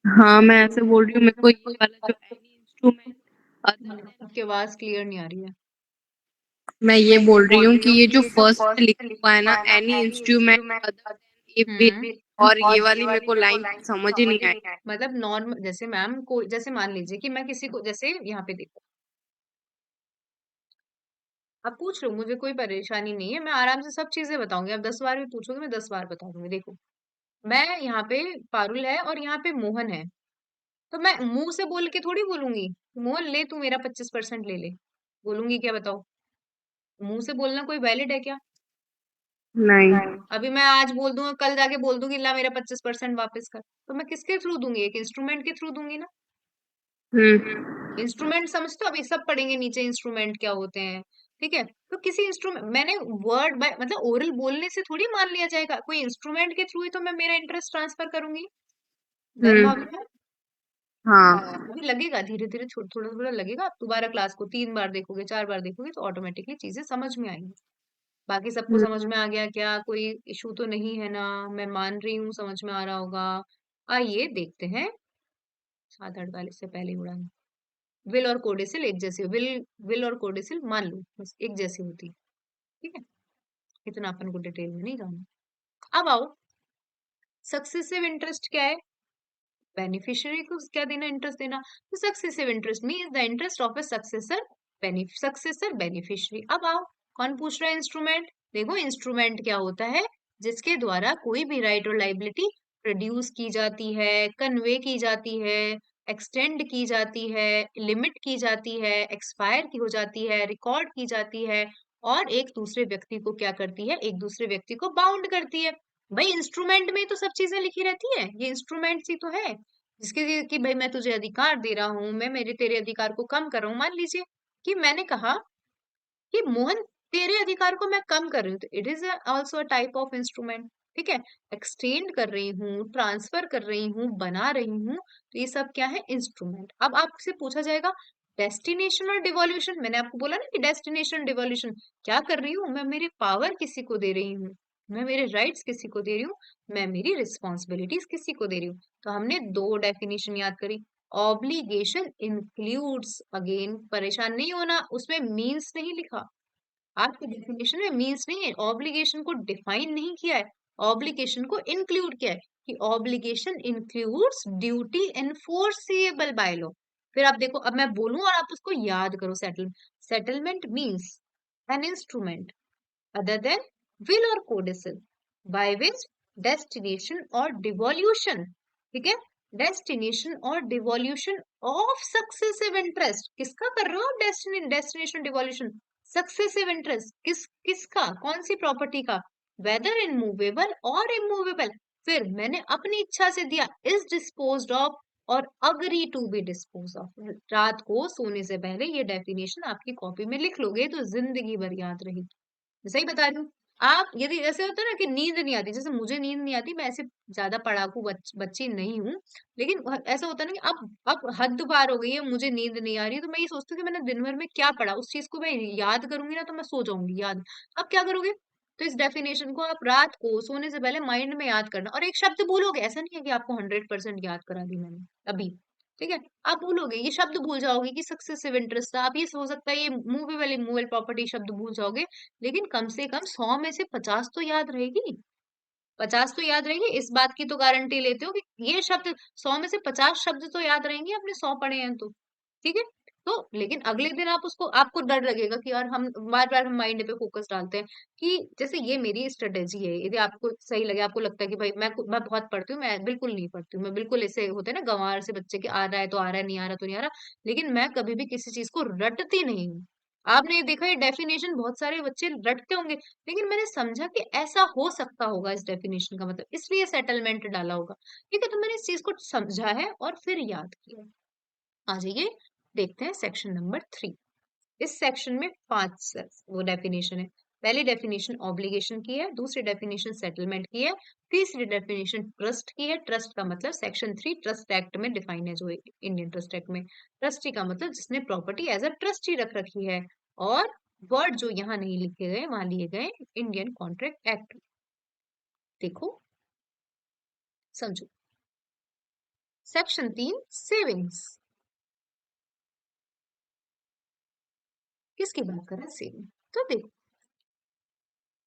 हाँ, मैं ऐसे बोल रही हूँ, मेरे को ये वाला जो एनी इंस्ट्रूमेंट अदर आपकी आवाज क्लियर नहीं आ रही है। मैं ये बोल रही हूँ कि ये जो फर्स्ट में लिखा हुआ है ना, एनी इंस्ट्रूमेंट अदर देन ए बिल, और ये वाली मेरे को लाइन समझ ही नहीं आई। मतलब नॉर्मल, जैसे मैम को, जैसे मान लीजिए कि मैं किसी को, जैसे यहाँ पे देखो, आप पूछ लो, मुझे कोई परेशानी नहीं है, मैं आराम से सब चीजें बताऊंगी। आप 10 बार भी पूछोगे, मैं 10 बार बता दूंगी। देखो, मैं यहाँ पे पारुल है और यहाँ पे मोहन है, तो मैं मुंह से बोल के थोड़ी बोलूंगी मोहन ले तू मेरा 25% ले ले। बोलूंगी क्या, बताओ? मुंह से बोलना कोई वैलिड है क्या? नहीं। अभी मैं आज बोल दूंगा, कल जाके बोल दूंगी ला मेरा 25% वापस कर, तो मैं किसके थ्रू दूंगी? एक इंस्ट्रूमेंट के थ्रू दूंगी ना। इंस्ट्रूमेंट समझते हो? अभी सब पढ़ेंगे नीचे इंस्ट्रूमेंट क्या होते हैं, ठीक है? तो किसी इंस्ट्रूमेंट, मैंने वर्ड बाय मतलब ओरल बोलने से थोड़ी मान लिया जाएगा, कोई इंस्ट्रूमेंट के थ्रू ही तो मैं मेरा इंटरेस्ट ट्रांसफर करूंगी। डन हम्म। भावना? हाँ। अभी लगेगा, धीरे धीरे थोड़ा थोड़ा लगेगा। आप दोबारा क्लास को 3 बार देखोगे, 4 बार देखोगे, तो ऑटोमेटिकली चीजें समझ में आएंगी। बाकी सबको हम्म। समझ में आ गया क्या? कोई इशू तो नहीं है ना? मैं मान रही हूँ समझ में आ रहा होगा। आइए देखते हैं। 7:48 से पहले उड़ान। विल और कोडेसिल एक जैसी, विल और कोडेसिल मान लो बस एक जैसी होती है, ठीक है? इतना अपन को डिटेल में नहीं जाना। अब आओ, सक्सेसिव इंटरेस्ट क्या है? बेनिफिशियरी को क्या देना? इंटरेस्ट देना। तो successive interest means the interest of A successor beneficiary. अब आओ, कौन पूछ रहा है? इंस्ट्रूमेंट। देखो, इंस्ट्रूमेंट क्या होता है? जिसके द्वारा कोई भी राइट और लाइबिलिटी प्रोड्यूस की जाती है, कन्वे की जाती है, एक्सटेंड की जाती है, लिमिट की जाती है, एक्सपायर की हो जाती है, रिकॉर्ड की जाती है, और एक दूसरे व्यक्ति को क्या करती है? एक दूसरे व्यक्ति को बाउंड करती है। भाई इंस्ट्रूमेंट में ही तो सब चीजें लिखी रहती है, ये इंस्ट्रूमेंट ही तो है, जिसके लिए कि भाई मैं तुझे अधिकार दे रहा हूं, मैं मेरे तेरे अधिकार को कम कर रहा हूँ। मान लीजिए कि मैंने कहा कि मोहन, तेरे अधिकार को मैं कम कर रही हूँ, तो it is also a type of instrument, ठीक है? एक्सटेंड कर रही हूँ, ट्रांसफर कर रही हूँ, बना रही हूँ, तो ये सब क्या है? इंस्ट्रूमेंट। अब आपसे पूछा जाएगा डेस्टिनेशन और डिवोल्यूशन। मैंने आपको बोला ना कि डेस्टिनेशन डिवोल्यूशन क्या कर रही हूँ? मैं मेरी पावर किसी को दे रही हूँ, मैं मेरे राइट्स किसी को दे रही हूँ, मैं मेरी रिस्पॉन्सिबिलिटीज किसी को दे रही हूँ। तो हमने दो डेफिनेशन याद करी। ऑब्लिगेशन इंक्लूड्स, अगेन परेशान नहीं होना, उसमें मीन्स नहीं लिखा, आपके डेफिनेशन में मीन्स नहीं है, ऑब्लिगेशन को डिफाइन नहीं किया है, ऑब्लिगेशन को इंक्लूड किया है कि obligation includes duty enforceable by law. फिर आप देखो, अब मैं बोलूं और आप उसको याद करो। Settlement means an instrument other than will or codicil by which destination or devolution, ठीक है? डेस्टिनेशन और डिवोल्यूशन ऑफ सक्सेसिव इंटरेस्ट, किसका कर रहे हो? डेस्टिनेशन डिवोल्यूशन, सक्सेसिव इंटरेस्ट किसका? कौन सी प्रॉपर्टी का? वेदर इनमूवेबल और इमूवेबल। फिर मैंने अपनी इच्छा से दिया, इज डिस्पोज्ड ऑफ और agree to be dispose of. रात को सोने से पहले ये डेफिनेशन आपकी कॉपी में लिख लोगे तो जिंदगी भर याद रहेगी। सही बता रही हूँ। आप यदि ऐसे होता है ना कि नींद नहीं आती, जैसे मुझे नींद नहीं आती, मैं ऐसे ज्यादा पढ़ाकू बच्ची नहीं हूँ, लेकिन ऐसा होता है ना कि अब हद पार हो गई है, मुझे नींद नहीं आ रही, तो मैं ये सोचती हूँ कि मैंने दिन भर में क्या पढ़ा, उस चीज को मैं याद करूंगी ना तो मैं सो जाऊंगी याद। अब क्या करोगे? तो इस डेफिनेशन को आप रात को सोने से पहले माइंड में याद करना, और एक शब्द भूलोगे, ऐसा नहीं है कि आपको 100% याद करा दी मैंने अभी, ठीक है? आप भूलोगे, ये शब्द भूल जाओगे कि सक्सेसिव इंटरेस्ट था। आप ये हो सकता है ये मूवेबल इमूवेबल प्रॉपर्टी शब्द भूल जाओगे, लेकिन कम से कम 100 में से 50 तो याद रहेगी। 50 तो याद रहेंगे, इस बात की तो गारंटी लेते हो कि ये शब्द 100 में से 50 शब्द तो याद रहेंगे, अपने 100 पढ़े हैं तो। ठीक है, तो लेकिन अगले दिन आप उसको, आपको डर लगेगा कि यार हम बार बार हम माइंड पे फोकस डालते हैं कि जैसे ये मेरी स्ट्रेटेजी है, यदि आपको सही लगे, आपको लगता है कि भाई मैं बहुत पढ़ती हूँ, मैं बिल्कुल नहीं पढ़ती हूँ, मैं बिल्कुल ऐसे होते हैं ना गंवार से बच्चे के, आ रहा है तो आ रहा है, नहीं आ रहा तो नहीं आ रहा, लेकिन मैं कभी भी किसी चीज को रटती नहीं हूँ। आपने ये देखा, ये डेफिनेशन बहुत सारे बच्चे रटते होंगे, लेकिन मैंने समझा कि ऐसा हो सकता होगा इस डेफिनेशन का मतलब, इसलिए सेटलमेंट डाला होगा। ठीक है, तो मैंने इस चीज को समझा है और फिर याद किया। आ जाइए, देखते हैं सेक्शन नंबर 3। इस सेक्शन में 5 वो डेफिनेशन है। पहली डेफिनेशन ऑब्लिगेशन की है, दूसरी डेफिनेशन सेटलमेंट की है, तीसरी डेफिनेशन ट्रस्ट की है। ट्रस्ट का मतलब सेक्शन 3 ट्रस्ट एक्ट में डिफाइन है, जो इंडियन ट्रस्ट एक्ट में। ट्रस्टी का मतलब जिसने प्रॉपर्टी एज अ ट्रस्टी रख रखी है। और वर्ड जो यहाँ नहीं लिखे गए, वहां लिए गए इंडियन कॉन्ट्रैक्ट एक्ट। देखो, समझो। सेक्शन 3 सेविंग्स, किसकी बात कर रहे हैं? सेविंग। तो देखो,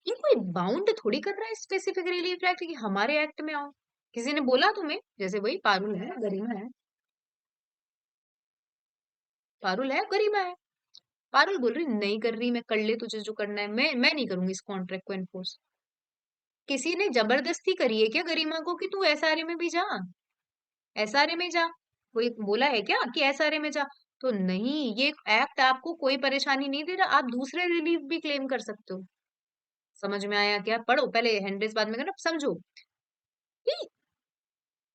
ये कोई बाउंड थोड़ी कर रहा है स्पेसिफिक रिलीफ एक्ट कि हमारे एक्ट में आओ। किसी ने बोला तुम्हें, जैसे वही पारुल है, गरिमा है, पारुल है, गरिमा है। पारुल बोल रही नहीं कर रही, मैं कर ले, तुझे जो करना है, मैं नहीं करूंगी इस कॉन्ट्रैक्ट को एनफोर्स। किसी ने जबरदस्ती करी है क्या गरिमा को कि तू एसआरए में भी जा, एसआरए में जा? कोई बोला है क्या कि एसआरए में जा? तो नहीं, ये एक्ट आपको कोई परेशानी नहीं दे रहा, आप दूसरे रिलीफ भी क्लेम कर सकते हो। समझ में आया क्या? पढ़ो पहले, हैंडरेस बाद में करना, समझो कि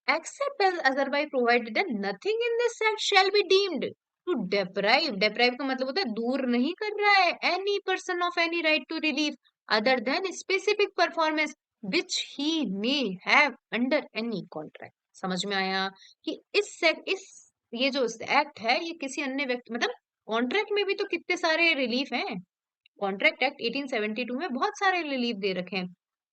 except as otherwise provided that nothing in this act shall be deemed to deprive का मतलब होता है दूर नहीं कर रहा है any person of any right to relief other than specific performance which he may have under any contract। समझ में आया कि इस ये जो एक्ट है, ये किसी अन्य व्यक्ति मतलब कॉन्ट्रैक्ट में भी तो कितने सारे रिलीफ हैं। कॉन्ट्रैक्ट एक्ट 1872 में बहुत सारे रिलीफ दे रखे हैं।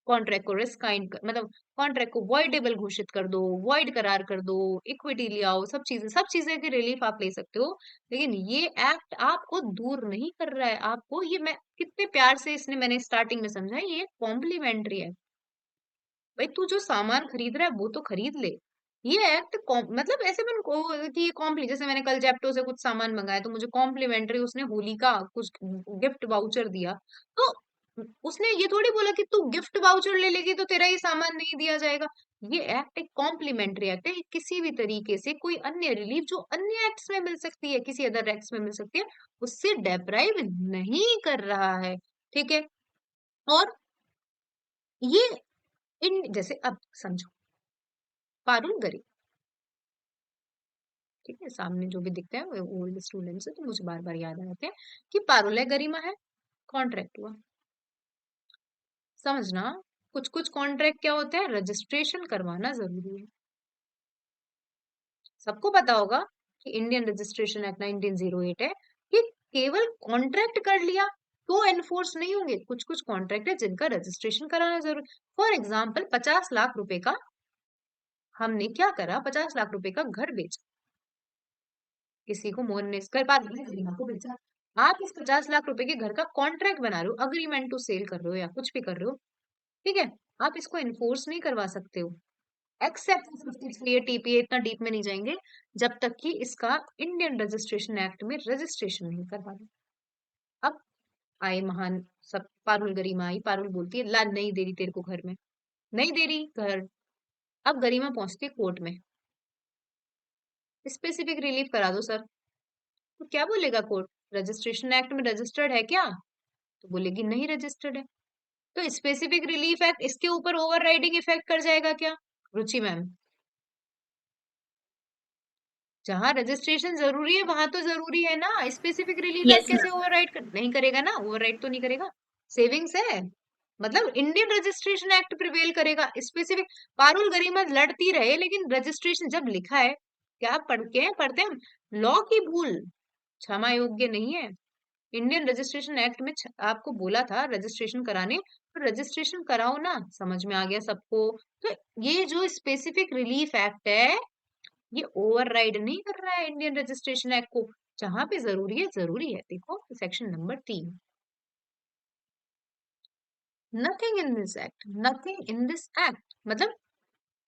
कॉन्ट्रैक्ट को रिस्काइंड मतलब कॉन्ट्रैक्ट को वॉइडेबल घोषित कर दो, वॉइड करार कर दो, इक्विटी ले आओ, सब चीजें की रिलीफ आप ले सकते हो। लेकिन ये एक्ट आपको दूर नहीं कर रहा है, आपको ये, मैं कितने प्यार से इसने मैंने स्टार्टिंग में समझा, ये कॉम्प्लीमेंट्री है। भाई तू जो सामान खरीद रहा है वो तो खरीद ले। ये एक्ट मतलब ऐसे मैंने कि ये कॉम्प्ली, जैसे मैंने कल जेप्टो से कुछ सामान मंगाया तो मुझे कॉम्प्लीमेंट्री उसने होली का कुछ गिफ्ट वाउचर दिया, तो उसने ये थोड़ी बोला कि तू गिफ्ट वाउचर ले लेगी तो तेरा ये सामान नहीं दिया जाएगा। ये एक्ट एक कॉम्प्लीमेंट्री एक्ट है, ये किसी भी तरीके से कोई अन्य रिलीफ जो अन्य एक्ट्स में मिल सकती है, किसी अदर एक्ट्स में मिल सकती है, उससे डेप्राइव नहीं कर रहा है। ठीक है, और ये इन जैसे अब समझो, पारुल गरीब, ठीक है, सामने जो भी दिखते हैं वो ओल्ड स्टूडेंट्स है तो मुझे बार बार याद आ जाते हैं कि पारुल है, गरिमा है, कॉन्ट्रैक्ट हुआ। समझना, कुछ कुछ कॉन्ट्रैक्ट क्या होते हैं, रजिस्ट्रेशन करवाना जरूरी है। सबको पता होगा कि इंडियन रजिस्ट्रेशन एक्ट 1908 है कि केवल कॉन्ट्रैक्ट कर लिया तो एनफोर्स नहीं होंगे, कुछ कुछ कॉन्ट्रैक्ट है जिनका रजिस्ट्रेशन कराना जरूरी। फॉर एग्जाम्पल 50 लाख रुपए का हमने क्या करा, 50 लाख रुपए का घर बेचा, किसी को मोहन ने इसका बात गरिमा को बेचा। आप इस 50 लाख रुपए के घर का कॉन्ट्रैक्ट बना रहे हो, अग्रीमेंट टू सेल कर रहे हो या कुछ भी कर रहे हो, ठीक है, आप इसको इन्फोर्स नहीं करवा सकते हो एक्सेप्ट 53 टीपीए, इतना डीप में नहीं जाएंगे, जब तक कि इसका इंडियन रजिस्ट्रेशन एक्ट में रजिस्ट्रेशन नहीं करवा दो। अब आए महान सब, पारुल गरिमा आई, पारुल बोलती है ला नहीं दे रही तेरे को घर में, नहीं दे रही घर। अब गरिमा पहुंचती है कोर्ट में, स्पेसिफिक रिलीफ करा दो सर। तो क्या बोलेगा कोर्ट, रजिस्ट्रेशन एक्ट में रजिस्टर्ड है क्या? तो बोलेगी नहीं रजिस्टर्ड है। तो स्पेसिफिक रिलीफ एक्ट इसके ऊपर ओवरराइडिंग इफेक्ट कर जाएगा क्या? रुचि मैम, जहां रजिस्ट्रेशन जरूरी है वहां तो जरूरी है ना, स्पेसिफिक रिलीफ एक्ट यस कैसे मैम। ओवरराइड नहीं करेगा ना, ओवरराइड तो नहीं करेगा। सेविंग्स है मतलब इंडियन रजिस्ट्रेशन एक्ट प्रिवेल करेगा, स्पेसिफिक। पारुल गरिमा लड़ती रहे लेकिन रजिस्ट्रेशन जब लिखा है, क्या पढ़ते हैं हम, लॉ की भूल क्षमा योग्य नहीं है। इंडियन रजिस्ट्रेशन एक्ट में आपको बोला था रजिस्ट्रेशन कराने, तो रजिस्ट्रेशन कराओ ना, समझ में आ गया सबको। तो ये जो स्पेसिफिक रिलीफ एक्ट है, ये ओवरराइड नहीं कर रहा है इंडियन रजिस्ट्रेशन एक्ट को, जहां पे जरूरी है जरूरी है। देखो section number 3, nothing in this act, nothing in this act मतलब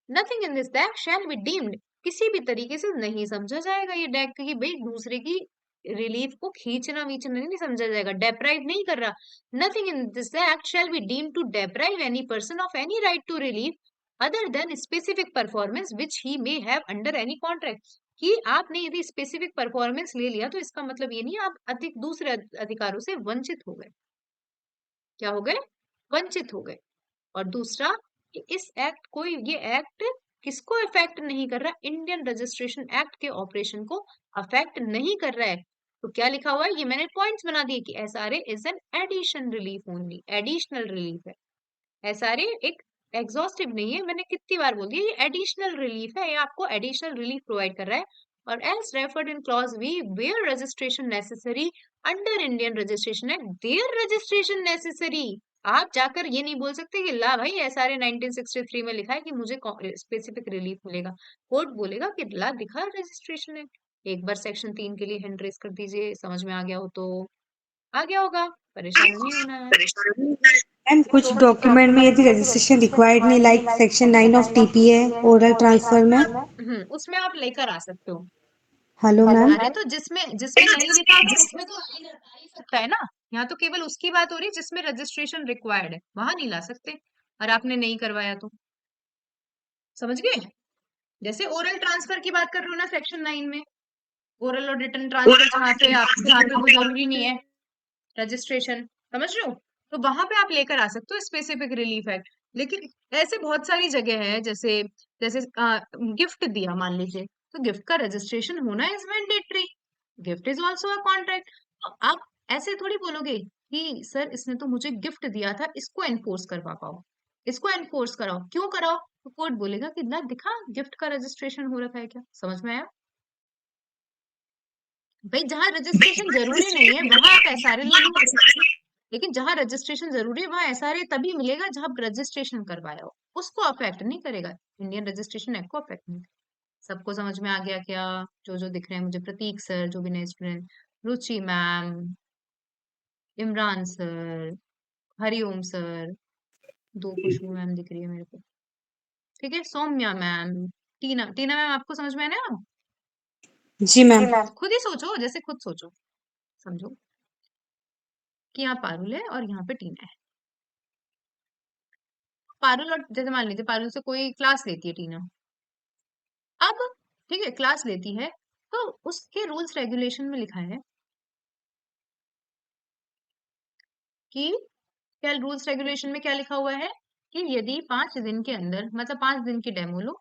nothing in this act shall be deemed, किसी भी तरीके से नहीं समझा जाएगा ये डेक की भाई दूसरे की रिलीफ को खींचना वीचना नहीं समझा जाएगा, डेप्राइव नहीं कर रहा। Nothing in this act shall be deemed to deprive any person of any right to relief other than specific performance which he may have under any contract, कि आपने यदि स्पेसिफिक परफॉर्मेंस ले लिया तो इसका मतलब ये नहीं आप अधिक दूसरे अधिकारों से वंचित हो गए, क्या हो गए, वंचित हो गए। और दूसरा कि इस एक्ट को, ये एक्ट किसको इफेक्ट नहीं कर रहा, इंडियन रजिस्ट्रेशन एक्ट के ऑपरेशन को अफेक्ट नहीं कर रहा है। तो क्या लिखा हुआ है, ये मैंने पॉइंट्स बना दिए कि SRA is an addition relief only, additional relief है। एसआरए एक एग्जॉस्टिव नहीं है, मैंने कितनी बार बोल दिया ये एडिशनल रिलीफ है, ये आपको एडिशनल रिलीफ प्रोवाइड कर रहा है। और as referred in clause V where registration necessary under Indian registration act there registration necessary, आप जाकर ये नहीं बोल सकते कि ला भाई एसआरए 1963 में लिखा है कि मुझे स्पेसिफिक रिलीफ मिलेगा, कोर्ट बोलेगा कि ला दिखा रजिस्ट्रेशन एक्ट। एक बार सेक्शन 3 के लिए हैंड रेस कर दीजिए, समझ में आ गया हो तो आ गया होगा, परेशान नहीं होना है। मैम कुछ डॉक्यूमेंट में यदि रजिस्ट्रेशन रिक्वायर्ड नहीं, like section 9 of TPA oral transfer में। उसमें आप लेकर आ सकते हो। Hello ma'am. अरे तो जिसमें जिसमें नहीं लिखा होगा उसमें तो आ ही सकता है ना, यहाँ तो केवल उसकी बात हो रही है जिसमें रजिस्ट्रेशन रिक्वायर्ड है, वहां नहीं ला सकते और आपने नहीं करवाया तो, समझ गए। जैसे ओरल ट्रांसफर की बात कर रहे हो ना सेक्शन 9 में, ओरल और रिटन ट्रांसफर जहाँ पे वो जरूरी नहीं है रजिस्ट्रेशन, समझ रहे हो, तो वहां पे आप लेकर आ सकते हो स्पेसिफिक रिलीफ एक्ट। लेकिन ऐसे बहुत सारी जगह है, जैसे जैसे गिफ्ट दिया मान लीजिए, तो गिफ्ट का रजिस्ट्रेशन होना is mandatory, gift is also a contract. तो आप ऐसे थोड़ी बोलोगे कि सर इसने तो मुझे गिफ्ट दिया था, इसको एनफोर्स करवा पाओ, इसको एनफोर्स कराओ, क्यों कराओ, तो कोर्ट बोलेगा कि ना दिखा गिफ्ट का रजिस्ट्रेशन हो रखा है क्या, समझ में आया। भाई जहां रजिस्ट्रेशन जरूरी नहीं है वहां आप एसआरए ले लो, लेकिन जहां रजिस्ट्रेशन जरूरी है वहां एसआरए तभी मिलेगा जहां रजिस्ट्रेशन करवाया हो, उसको अफेक्ट नहीं करेगा, इंडियन रजिस्ट्रेशन एक्ट को अफेक्ट नहीं। सबको समझ में आ गया क्या, जो जो दिख रहे हैं मुझे, प्रतीक सर, जो भी नए student, Ruchi ma'am, Imran sir, Hariom sir, दो खुशबू मैम दिख रही है मेरे को, ठीक है, सौम्या मैम, टीना, टीना मैम आपको समझ में आया ना, जी मैम। खुद ही सोचो, जैसे खुद सोचो, समझो कि यहाँ पारुल है और यहाँ पे टीना है। पारुल और जैसे मान लीजिए पारुल से कोई क्लास लेती है टीना, अब ठीक है क्लास लेती है, तो उसके रूल्स रेगुलेशन में लिखा है कि क्या, रूल्स रेगुलेशन में क्या लिखा हुआ है कि यदि 5 दिन के अंदर, मतलब 5 दिन की डेमो लो,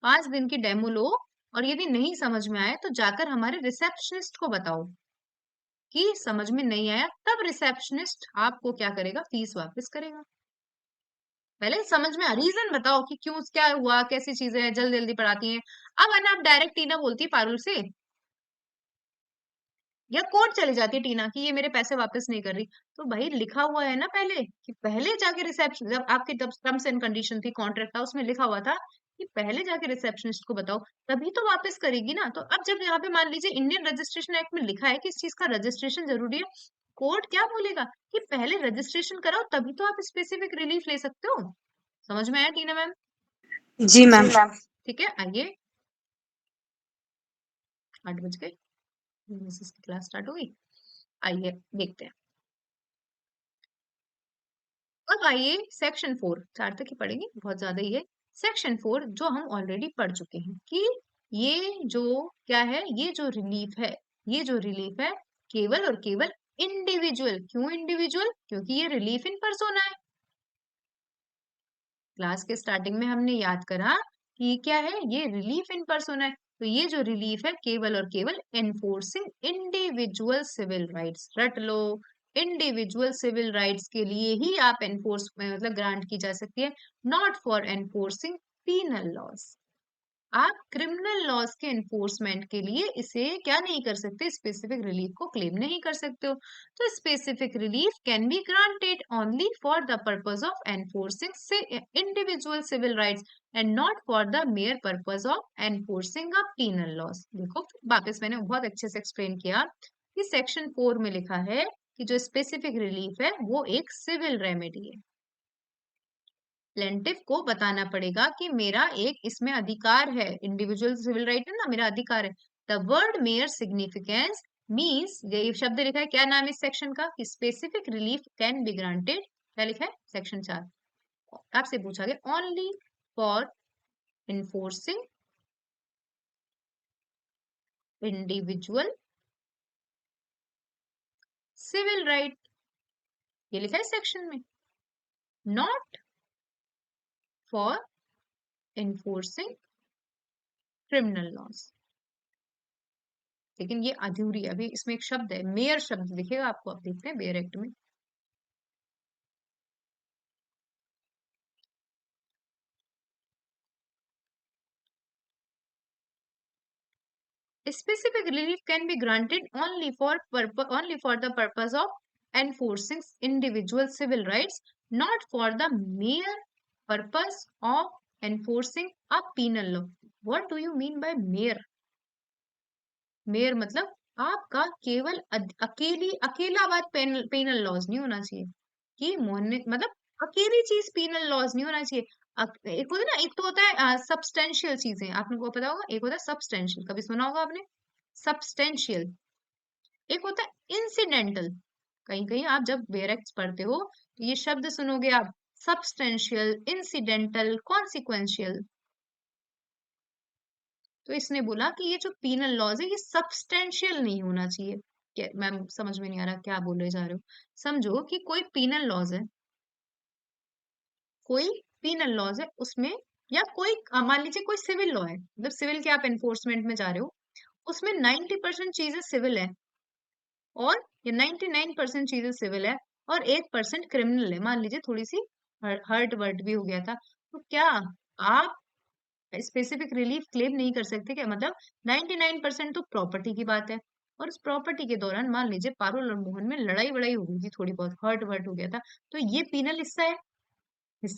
5 दिन की डेमो लो, और यदि नहीं समझ में आए तो जाकर हमारे रिसेप्शनिस्ट को बताओ कि समझ में नहीं आया, तब रिसेप्शनिस्ट आपको क्या करेगा, फीस वापस करेगा। पहले समझ में रीजन बताओ कि क्यों, क्या हुआ, कैसी चीजें हैं, जल्दी जल्दी पढ़ाती हैं। अब है ना, आप डायरेक्ट टीना बोलती है पारुल से, या कोर्ट चली जाती है टीना कि ये मेरे पैसे वापस नहीं कर रही, तो भाई लिखा हुआ है ना पहले कि पहले जाके रिसेप्शन, जब आपके जब टर्म्स एंड कंडीशन थी, कॉन्ट्रैक्ट था, उसमें लिखा हुआ था कि पहले जाके रिसेप्शनिस्ट को बताओ, तभी तो वापस करेगी ना। तो अब जब यहाँ पे मान लीजिए इंडियन रजिस्ट्रेशन एक्ट में लिखा है कि इस चीज का रजिस्ट्रेशन जरूरी है, कोर्ट क्या बोलेगा कि पहले रजिस्ट्रेशन कराओ तभी तो आप स्पेसिफिक रिलीफ ले सकते हो। समझ में आया टीना मैम? जी मैम। ठीक है, आइए 8 बज गए, की क्लास स्टार्ट हो गई, आइए देखते हैं। अब आइए सेक्शन 4, 4 तक ही पढ़ेंगे, बहुत ज्यादा ही है। सेक्शन 4 जो हम ऑलरेडी पढ़ चुके हैं कि ये जो क्या है, ये जो रिलीफ है, ये जो रिलीफ है केवल और केवल इंडिविजुअल, क्यों इंडिविजुअल, क्योंकि ये रिलीफ इन पर्सोना है। क्लास के स्टार्टिंग में हमने याद करा कि क्या है, ये रिलीफ इन पर्सोना है, तो ये जो रिलीफ है केवल और केवल एनफोर्सिंग इंडिविजुअल सिविल राइट्स, रट लो, इंडिविजुअल सिविल राइट्स के लिए ही आप एनफोर्स मतलब ग्रांट की जा सकती है, not for enforcing penal laws. आप क्रिमिनल लॉज के एनफोर्समेंट के लिए इसे क्या नहीं कर सकते, स्पेसिफिक रिलीफ को क्लेम नहीं कर सकते हो। तो specific relief can be granted only for the purpose of enforcing individual civil rights and not for the mere purpose of enforcing a penal laws. देखो वापस मैंने बहुत अच्छे से एक्सप्लेन किया कि सेक्शन 4 में लिखा है कि जो स्पेसिफिक रिलीफ है वो एक सिविल रेमेडी है। प्लेंटिफ को बताना पड़ेगा कि मेरा एक इसमें अधिकार है, इंडिविजुअल सिविल राइट है ना, मेरा अधिकार है। The word mayor significance means, ये शब्द लिखा है, क्या नाम है इस सेक्शन का, कि specific relief can be granted, क्या लिखा है सेक्शन 4, आपसे पूछा गया, only for enforcing individual civil right, ये लिखा है सेक्शन में, not for enforcing criminal laws. लेकिन ये अधूरी है, अभी इसमें एक शब्द है, मेयर शब्द दिखेगा आपको, आप देखते हैं मेयर एक्ट में। Specific relief can be granted only for the purpose of enforcing individual civil rights, not for the mere purpose of enforcing a penal law. What do you mean by mere? Mere मतलब आपका केवल अकेला बात पेनल लॉज नहीं होना चाहिए, कि मतलब अकेली चीज पेनल लॉज नहीं होना चाहिए। एक होता है ना, एक तो होता है सब्सटेंशियल चीजें, आपने को पता होगा, एक होता है सब्सटेंशियल, कभी सुना होगा आपने सब्सटेंशियल, एक होता है इंसिडेंटल। कहीं कहीं आप जब बेयर एक्ट्स पढ़ते हो तो ये शब्द सुनोगे आप, सब्सटेंशियल, इंसिडेंटल, कॉन्सिक्वेंशियल। तो इसने बोला कि ये जो पीनल लॉज है ये सब्सटेंशियल नहीं होना चाहिए। मैम समझ में नहीं आ रहा क्या बोले जा रहे हो। समझो कि कोई पीनल लॉज है, कोई पीनल लॉज है उसमें, या कोई मान लीजिए कोई सिविल लॉ है, मतलब सिविल के आप एनफोर्समेंट में जा रहे हो, उसमें 90% चीजें सिविल है, और ये 99% चीजें सिविल है, और 1% क्रिमिनल है। मान लीजिए थोड़ी सी हर्ट वर्ट भी हो गया था, तो क्या आप स्पेसिफिक रिलीफ क्लेम नहीं कर सकते क्या? मतलब 99% तो प्रॉपर्टी की बात है, और उस प्रॉपर्टी के दौरान मान लीजिए पारुल और मोहन में लड़ाई वड़ाई हो गई थी, थोड़ी बहुत हर्ट वर्ट हो गया था, तो ये पीनल हिस्सा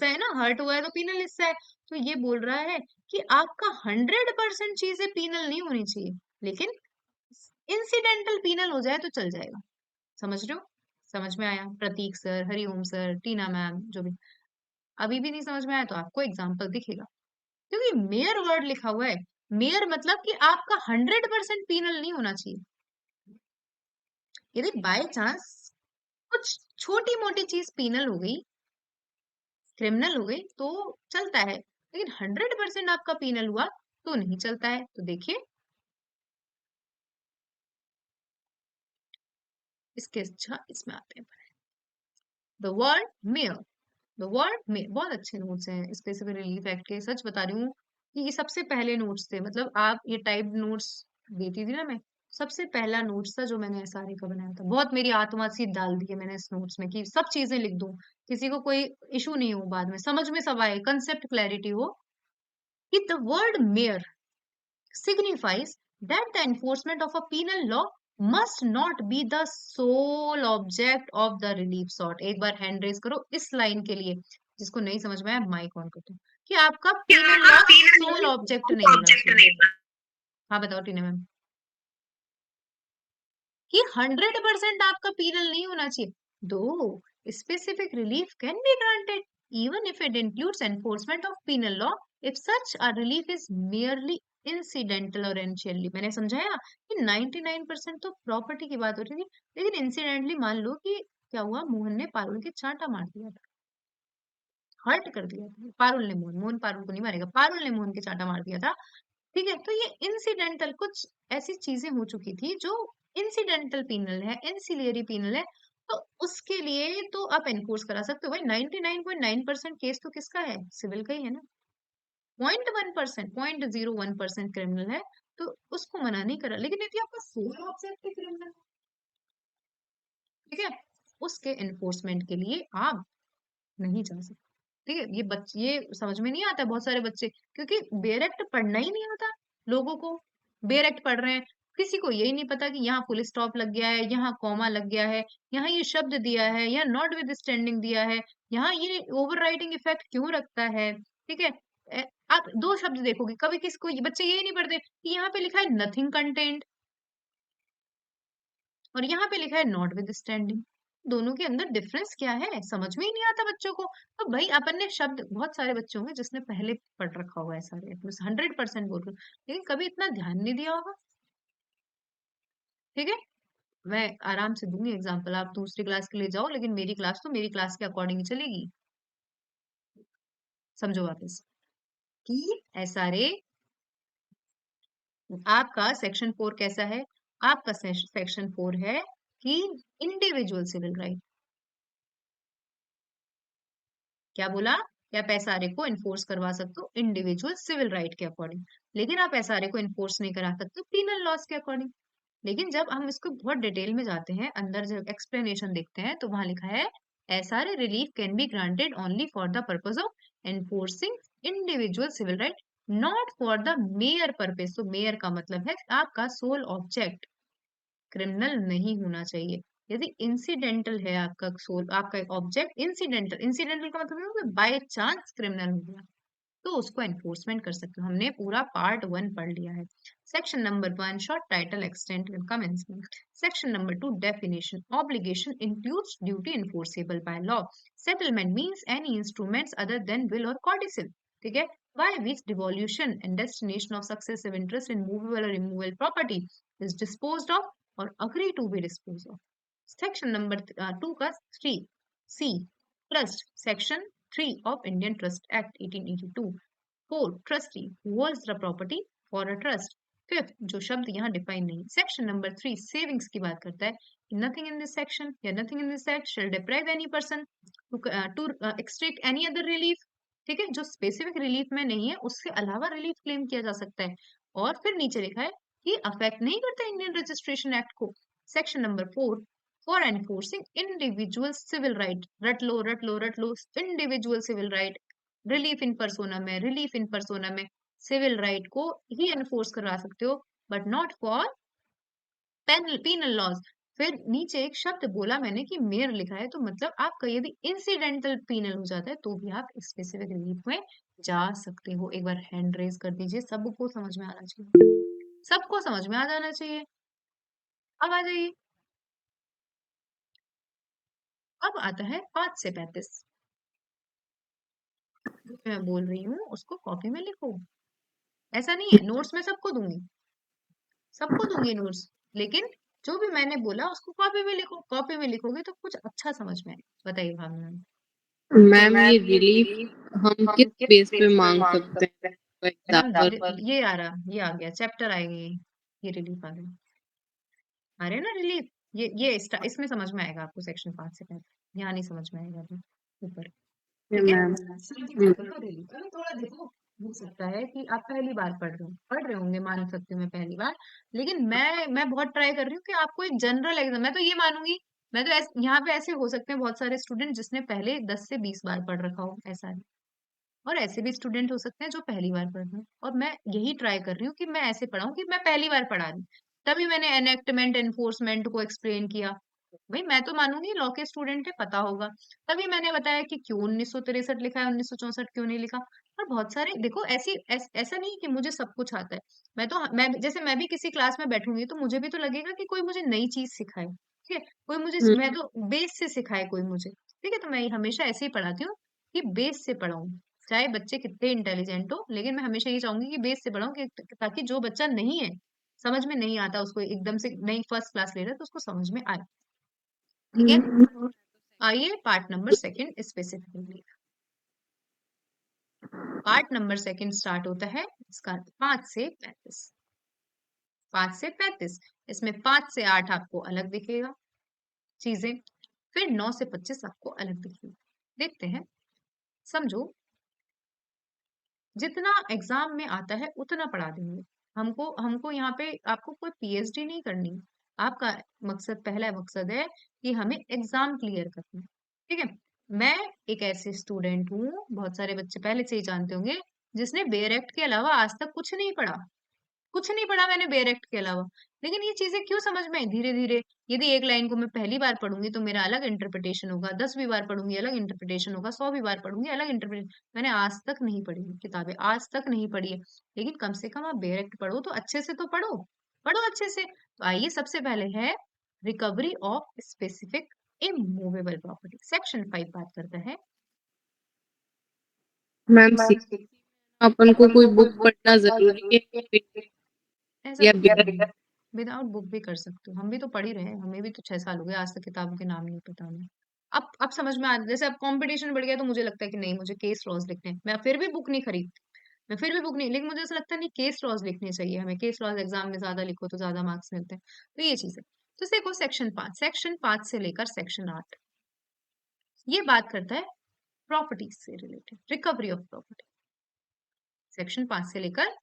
है ना, हर्ट हुआ है तो पीनल हिस्सा है। तो ये बोल रहा है कि आपका 100% चीजें पीनल नहीं होनी चाहिए, लेकिन इंसिडेंटल पीनल हो जाए तो चल जाएगा। समझ रहे हो? समझ में आया? प्रतीक सर, हरिओम सर, टीना मैम, जो भी। अभी भी नहीं समझ में आया तो आपको एग्जाम्पल दिखेगा, क्योंकि मेयर वर्ड लिखा हुआ है। मेयर मतलब कि आपका 100% पीनल नहीं होना चाहिए। यदि बाय चांस कुछ छोटी मोटी चीज पीनल हो गई, क्रिमिनल हो गई, तो चलता है, लेकिन 100% आपका पीनल हुआ तो नहीं चलता है। तो देखिए इसके, अच्छा इसमें आते हैं, the word mayor, the word mayor, बहुत अच्छे नोट्स हैं स्पेसिफिक रिलीफ एक्ट के, सच बता रही हूँ कि ये सबसे पहले नोट्स थे, मतलब आप ये टाइप नोट्स देती थी ना मैं, सबसे पहला नोट्स था जो मैंने एसआरए का बनाया था। बहुत मेरी आत्मा सी डाल दी है मैंने इस नोट्स में, कि सब चीजें लिख दूं, किसी को कोई इशू नहीं हो, बाद में समझ में सब आए, कंसेप्ट क्लैरिटी हो। कि the word mayor signifies that the enforcement of a penal law must not be the sole object of the relief sought। एक बार हैंड रेज करो इस लाइन के लिए, जिसको नहीं समझ में आया माइक ऑन करते, कि आपका पेनल लॉ सोल ऑब्जेक्ट नहीं होना चाहिए। हाँ बताओ टीना मैम। कि 100% आपका पीनल नहीं होना चाहिए, दो specific relief can be granted even if it includes enforcement of penal law if such a relief is merely incidental or anciently। मैंने समझाया कि 99% तो प्रॉपर्टी की बात हो रही थी, लेकिन इंसिडेंटली मान लो कि क्या हुआ, मोहन ने पारुल के चांटा मार दिया था, हर्ट कर दिया था, पारुल ने मोहन पारुल को नहीं मारेगा, पारुल ने मोहन के चांटा मार दिया था, ठीक है। तो ये इंसिडेंटल कुछ ऐसी चीजें हो चुकी थी जो इंसिडेंटल पीनल है, इंसिलियरी पीनल है, तो उसके लिए तो आप एनफोर्स करा सकते हो। भाई 99.9% केस तो किसका है, सिविल का ही है ना। 0.1%, 0.01% क्रिमिनल है, तो उसको मना नहीं करा। लेकिन यदि आपका सोल ऑब्जेक्ट क्रिमिनल, ठीक है, उसके एनफोर्समेंट के लिए आप नहीं जा सकते। ठीक है, ये बच्चे, ये समझ में नहीं आता बहुत सारे बच्चे, क्योंकि बेयर एक्ट पढ़ना ही नहीं आता लोगों को। बेयर एक्ट पढ़ रहे हैं, किसी को यही नहीं पता कि यहाँ फुल स्टॉप लग गया है, यहाँ कॉमा लग गया है, यहाँ ये शब्द दिया है, यहाँ नॉट विद स्टैंडिंग दिया है, यहाँ ये ओवरराइटिंग इफेक्ट क्यों रखता है। ठीक है, आप दो शब्द देखोगे, कभी किसी को बच्चे यही नहीं पढ़ते कि यहाँ पे लिखा है नथिंग कंटेंट, और यहाँ पे लिखा है नॉट विद स्टैंडिंग। दोनों के अंदर डिफरेंस क्या है समझ में ही नहीं आता बच्चों को। तो भाई अपन ने शब्द, बहुत सारे बच्चे होंगे जिसने पहले पढ़ रखा होगा ऐसा, 100% बोल रही हूँ, लेकिन कभी इतना ध्यान नहीं दिया होगा। ठीक है, मैं आराम से दूंगी एग्जाम्पल, आप दूसरी क्लास के लिए जाओ, लेकिन मेरी क्लास तो मेरी क्लास के अकॉर्डिंग ही चलेगी। समझो वापस कि एसआरए, आपका सेक्शन 4 कैसा है? आपका सेक्शन 4 है कि इंडिविजुअल सिविल राइट। क्या बोला? कि आप एसआरए को इन्फोर्स करवा सकते हो इंडिविजुअल सिविल राइट के अकॉर्डिंग, लेकिन आप एसआरए को इन्फोर्स नहीं करा सकते पीनल लॉस के अकॉर्डिंग। लेकिन जब हम इसको बहुत डिटेल में जाते हैं, अंदर जब एक्सप्लेनेशन देखते हैं, तो वहां लिखा है SRA relief can be granted only for the purpose of enforcing individual civil right, not for the mere purpose. तो मेयर का मतलब है आपका सोल ऑब्जेक्ट क्रिमिनल नहीं होना चाहिए। यदि इंसिडेंटल है आपका सोल, आपका ऑब्जेक्ट इंसिडेंटल, इंसिडेंटल का मतलब है बाय चांस क्रिमिनल हो गया, तो उसको एनफोर्समेंट कर सकते हो। हमने पूरा पार्ट 1 पढ़ लिया है। Section number 1 short title extent and commencement. Section number 2 definition. Obligation includes duty enforceable by law. Settlement means any instruments other than will और कॉर्डिसिल। ठीक है, by which devolution and destination of successive interest in movable or immovable property is disposed of or agree to be disposed of. Section number 2 का 3 C trust, section 3 of Indian Trust Act 1882. 4 trustee who holds the property for a trust. 5th जो शब्द यहाँ डिफाइन नहीं। सेक्शन नंबर 3 सेविंग्स की बात करता है। नथिंग इन दिस सेक्शन या nothing in this act shall deprive any person to extract any other relief। ठीक है, जो स्पेसिफिक रिलीफ में नहीं है उसके अलावा रिलीफ क्लेम किया जा सकता है। और फिर नीचे लिखा है कि अफेक्ट नहीं करता इंडियन रजिस्ट्रेशन एक्ट को। Section number 4 for enforcing individual civil right, रट लो रट लो रट लो, individual civil right, relief in persona में, रिलीफ इन पर्सोना में सिविल राइट को ही एनफोर्स करवा सकते हो, but not for penal laws. फिर नीचे एक शब्द बोला मैंने कि मेयर लिखा है, तो मतलब आपका यदि इंसिडेंटल पीनल हो जाता है तो भी आप स्पेसिफिक रिलीफ में जा सकते हो। एक बार हैंड रेज कर दीजिए, सबको समझ में आना चाहिए, सबको समझ में आ जाना चाहिए। अब आ जाइए, अब आता है 5 से 35। मैं बोल रही हूँ उसको कॉपी में लिखो, ऐसा नहीं है नोट्स में सबको दूंगी, सबको दूंगी नोट्स, लेकिन जो भी मैंने बोला उसको कॉपी में लिखो। कॉपी में लिखोगे तो कुछ अच्छा समझ में आए। बताइए भावना। मैम ये रिलीफ हम किस बेस पे मांग सकते हैं? फॉर मैम एग्जाम्पल ये आ रहा, ये आ गया चैप्टर आएंगे, ये रिलीफ आ गया, आ रहे हैं ना रिलीफ। ये इसमें समझ में आएगा आपको सेक्शन 5 से 5, यहाँ नहीं समझ में आएगा अभी ऊपर। ठीक है, मैम। सीधी बात है, तो रिलीफ अभी थोड़ा देखो, हो सकता है कि आप पहली बार पढ़ रहे होंगे, मान सकती हूँ मैं पहली बार, लेकिन मैं बहुत ट्राई कर रही हूँ कि आपको एक जनरल एग्जाम, मैं तो ये मानूंगी, मैं तो यहाँ पे ऐसे हो सकते हैं बहुत सारे स्टूडेंट जिसने पहले 10 से 20 बार पढ़ रखा हो, ऐसा है। और ऐसे भी स्टूडेंट हो सकते हैं जो पहली बार पढ़ रहे हैं, और मैं यही ट्राई कर रही हूँ कि मैं ऐसे पढ़ाऊँ कि मैं पहली बार पढ़ा रही हूँ। तभी मैंने एनेक्टमेंट एनफोर्समेंट को एक्सप्लेन किया। भाई मैं तो मानूंगी लॉ के स्टूडेंट है, पता होगा। तभी मैंने बताया कि क्यों 1963 लिखा है, 1964 क्यों नहीं लिखा। और बहुत सारे देखो, ऐसा नहीं कि मुझे सब कुछ आता है। मैं भी किसी क्लास में बैठूंगी तो मुझे भी तो लगेगा कि कोई मुझे नई चीज सिखाए। ठीक है, कोई मुझे, मैं तो बेस से सिखाए कोई मुझे। ठीक है, तो मैं हमेशा ऐसे ही पढ़ाती हूँ कि बेस से पढ़ाऊं, चाहे बच्चे कितने इंटेलिजेंट हो, लेकिन मैं हमेशा ये चाहूंगी कि बेस से पढ़ाऊं, ताकि जो बच्चा नहीं है, समझ में नहीं आता उसको, एकदम से नई फर्स्ट क्लास ले रहा है तो उसको समझ में आए। ठीक है, आइए part number 2 specifically. Part number 2 start होता है इसका 5 से 35। 5 से 35, इसमें 5 से 8 आपको अलग दिखेगा चीजें, फिर 9 से 25 आपको अलग दिखेगी। देखते हैं, समझो, जितना एग्जाम में आता है उतना पढ़ा देंगे। हमको हमको यहाँ पे आपको कोई पीएचडी नहीं करनी। आपका मकसद, पहला मकसद है कि हमें एग्जाम क्लियर करना है। ठीक है, मैं एक ऐसे स्टूडेंट हूँ, बहुत सारे बच्चे पहले से ही जानते होंगे, जिसने बेयर एक्ट के अलावा आज तक कुछ नहीं पढ़ा, कुछ नहीं पढ़ा मैंने बेयर एक्ट के अलावा। लेकिन ये चीजें क्यों समझ में आई धीरे धीरे। यदि एक लाइन को मैं पहली बार पढ़ूंगी तो मेरा अलग इंटरप्रिटेशन होगा, 10वीं बार पढ़ूंगी अलग इंटरप्रिटेशन होगा, 100वीं बार पढ़ूंगी अलग इंटरप्रिटेशन। मैंने आज तक नहीं पढ़ी किताबें, आज तक नहीं पढ़ी है, लेकिन कम से कम आप बेयर एक्ट पढ़ो तो अच्छे से तो पढ़ो, पढ़ो अच्छे से। तो आइए, सबसे पहले है recovery of specific immovable property. Section 5 बात करता है मैम अपन को कोई बुक पढ़ना जरूरी है ऐसा या कुछ नहीं है, विदाउट बुक भी कर सकते हो, हम भी तो पढ़ ही रहे हैं, हमें भी तो 6 साल हो गए, आज तक किताबों के नाम नहीं पता हमें। अब समझ में आ, जैसे अब कंपटीशन बढ़ गया तो मुझे लगता है कि नहीं, मुझे केस लॉज लिखने हैं, मैं फिर भी बुक नहीं खरीदती, मैं फिर भी बुक नहीं, लेकिन मुझे ऐसा लगता है नहीं, केस लॉज लिखने चाहिए हमें, केस लॉज एग्जाम में ज्यादा लिखो तो ज्यादा मार्क्स मिलते हैं, तो ये चीज है। तो देखो सेक्शन 5 से लेकर सेक्शन 8 ये बात करता है प्रॉपर्टीज से related, recovery of property. Section 5 से लेकर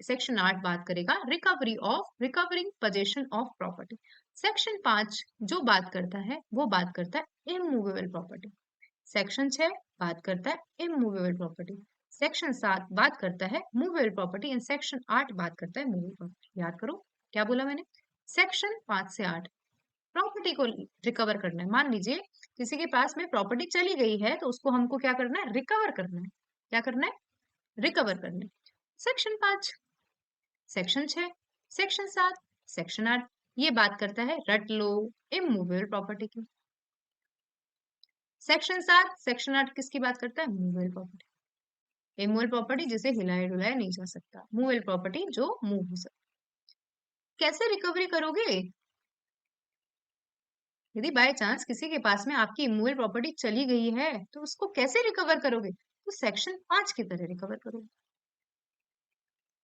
सेक्शन 8 बात करेगा recovering possession of property. Section 5 जो बात करता है वो बात करता है इमूवेबल प्रॉपर्टी। सेक्शन 6 बात करता है इमूवेबल प्रॉपर्टी। सेक्शन 7 बात करता है मूवेबल प्रॉपर्टी एंड सेक्शन 8 बात करता है मूवेबल प्रॉपर्टी। याद करो क्या बोला मैंने, सेक्शन 5 से 8 प्रॉपर्टी को रिकवर करना है। मान लीजिए किसी के पास में प्रॉपर्टी चली गई है तो उसको हमको क्या करना है, रिकवर करना है। क्या करना है, रिकवर करना है। सेक्शन 5, सेक्शन 6, सेक्शन 7, सेक्शन 8 ये बात करता है रट लो इमूवेबल प्रॉपर्टी की। सेक्शन 7, सेक्शन 8 किसकी बात करता है, मूवेबल प्रॉपर्टी। इमूवेबल प्रॉपर्टी जिसे हिलाया डुलाया नहीं जा सकता, मूवेबल प्रॉपर्टी जो मूव हो सकता। कैसे रिकवरी करोगे, यदि बाय चांस किसी के पास में आपकी इमूवेबल प्रॉपर्टी चली गई है तो उसको कैसे रिकवर करोगे, तो सेक्शन 5 की तरह रिकवर करोगे।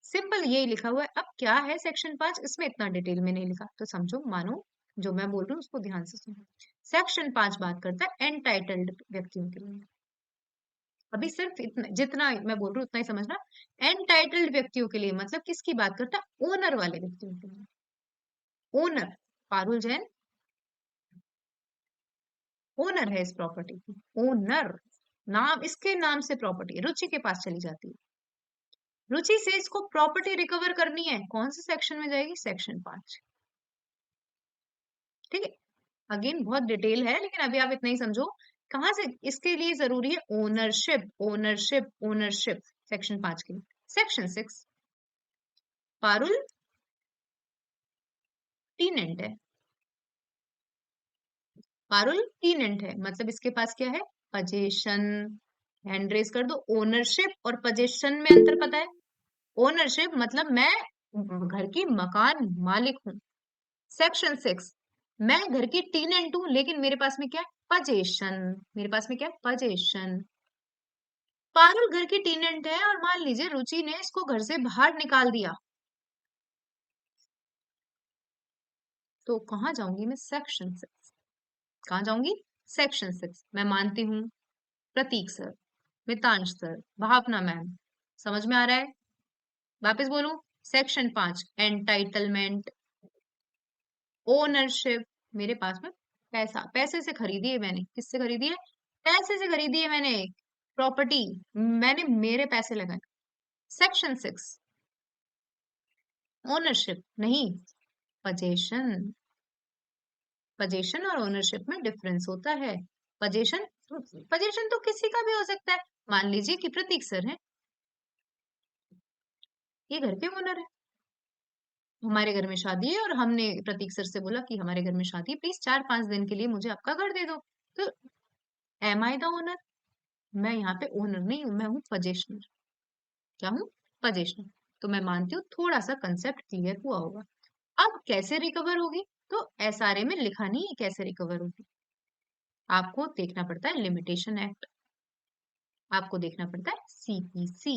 सिंपल यही लिखा हुआ है। अब क्या है सेक्शन 5, इसमें इतना डिटेल में नहीं लिखा, तो समझो, मानो जो मैं बोल रही हूँ उसको ध्यान से सुनो। सेक्शन 5 बात करता है एंटाइटल्ड व्यक्तियों के लिए। अभी सिर्फ इतना, जितना मैं बोल रही हूँ उतना ही समझना। एंटाइटल्ड व्यक्तियों के लिए मतलब किसकी बात करता है, ओनर वाले व्यक्तियों के लिए। ओनर पारुल जैन ओनर है इस प्रॉपर्टी की, ओनर नाम, इसके नाम से प्रॉपर्टी रुचि के पास चली जाती है, रुचि से इसको प्रॉपर्टी रिकवर करनी है, कौन से सेक्शन में जाएगी, सेक्शन 5। ठीक है, अगेन बहुत डिटेल है लेकिन अभी आप इतना ही समझो कहां से इसके लिए जरूरी है, ओनरशिप ओनरशिप ओनरशिप सेक्शन 5 के लिए। सेक्शन 6 पारुल टीनेंट है, पारुल टीनेंट है मतलब इसके पास क्या है, पजेशन। हैंड रेज कर दो। ओनरशिप और पजेशन में अंतर पता है, ओनरशिप मतलब मैं घर की मकान मालिक हूँ। सेक्शन 6 मैं घर की टीनेंट हूं लेकिन मेरे पास में क्या है, पजेशन, मेरे पास में क्या है, पजेशन। पारुल घर की टीनेंट है और मान लीजिए रुचि ने इसको घर से बाहर निकाल दिया, तो कहां जाऊंगी मैं, सेक्शन 6। कहां जाऊंगी, सेक्शन 6। मैं मानती हूँ प्रतीक सर, मितांश सर, भावना मैम, समझ में आ रहा है। वापस बोलूं, सेक्शन 5 एंटाइटलमेंट, ओनरशिप, मेरे पास में पैसा, पैसे से खरीदी है मैंने, किससे खरीदी है, पैसे से खरीदी है मैंने प्रॉपर्टी, मैंने मेरे पैसे लगाए। सेक्शन 6 ओनरशिप नहीं, पजेशन, पजेशन और ओनरशिप में डिफरेंस होता है। पजेशन, पजेशन तो किसी का भी हो सकता है, मान लीजिए कि प्रतीक सर है, ये घर के ओनर है, हमारे घर में शादी है और हमने प्रतीक सर से बोला कि हमारे घर में शादी है, प्लीज 4-5 दिन के लिए मुझे आपका घर दे दो, तो एम आई द ओनर, मैं यहाँ पे ओनर नहीं हूं, मैं हूँ पजेशनर। क्या हूँ, पजेशनर। तो मैं मानती हूँ थोड़ा सा कंसेप्ट क्लियर हुआ होगा। अब कैसे रिकवर होगी, तो एसआरए में लिखा नहीं है कैसे रिकवर होगी, आपको देखना पड़ता है लिमिटेशन एक्ट, आपको देखना पड़ता है सीपीसी।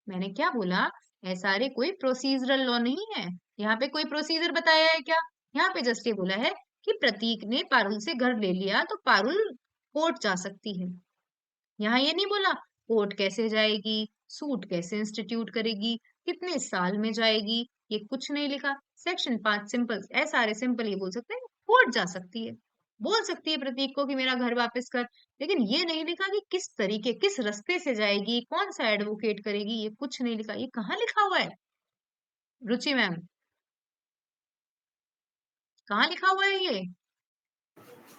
मैंने क्या बोला, एसआरए कोई प्रोसीजरल लॉ नहीं है, यहाँ पे कोई प्रोसीजर बताया है क्या, यहाँ पे जस्ट ये बोला है कि प्रतीक ने पारुल से घर ले लिया तो पारुल कोर्ट जा सकती है। यहाँ ये नहीं बोला कोर्ट कैसे जाएगी, सूट कैसे इंस्टीट्यूट करेगी, कितने साल में जाएगी, ये कुछ नहीं लिखा। सेक्शन 5 सिंपल, एसआरए सिंपल ये बोल सकते हैं कोर्ट जा सकती है, बोल सकती है प्रतीक को कि मेरा घर वापस कर, लेकिन ये नहीं लिखा कि किस तरीके, किस रास्ते से जाएगी, कौन सा एडवोकेट करेगी, ये कुछ नहीं लिखा। ये कहाँ लिखा हुआ है, रुचि मैम, कहाँ लिखा हुआ है ये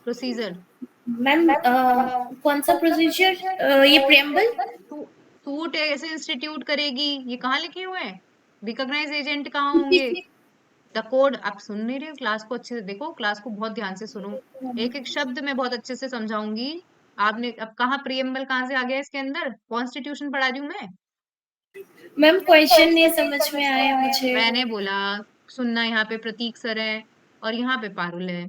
प्रोसीजर, मैम कौन सा प्रोसीजर, ये प्रेम्बल, सूट ऐसे इंस्टीट्यूट करेगी, ये कहाँ लिखे हुए हैं, रिकॉग्नाइज एजेंट कहाँ होंगे, द कोड। आप सुन नहीं रहे हो, क्लास को अच्छे से देखो, क्लास को बहुत ध्यान से सुनो, एक एक शब्द मैं बहुत अच्छे से समझाऊंगी। आपने अब कहाँ प्रियम्बल कहाँ से आ गया इसके अंदर, कॉन्स्टिट्यूशन पढ़ा रही हूँ मैं। मैम क्वेश्चन नहीं समझ में आया मुझे। मैंने बोला सुनना, यहाँ पे प्रतीक सर है और यहाँ पे पारुल है,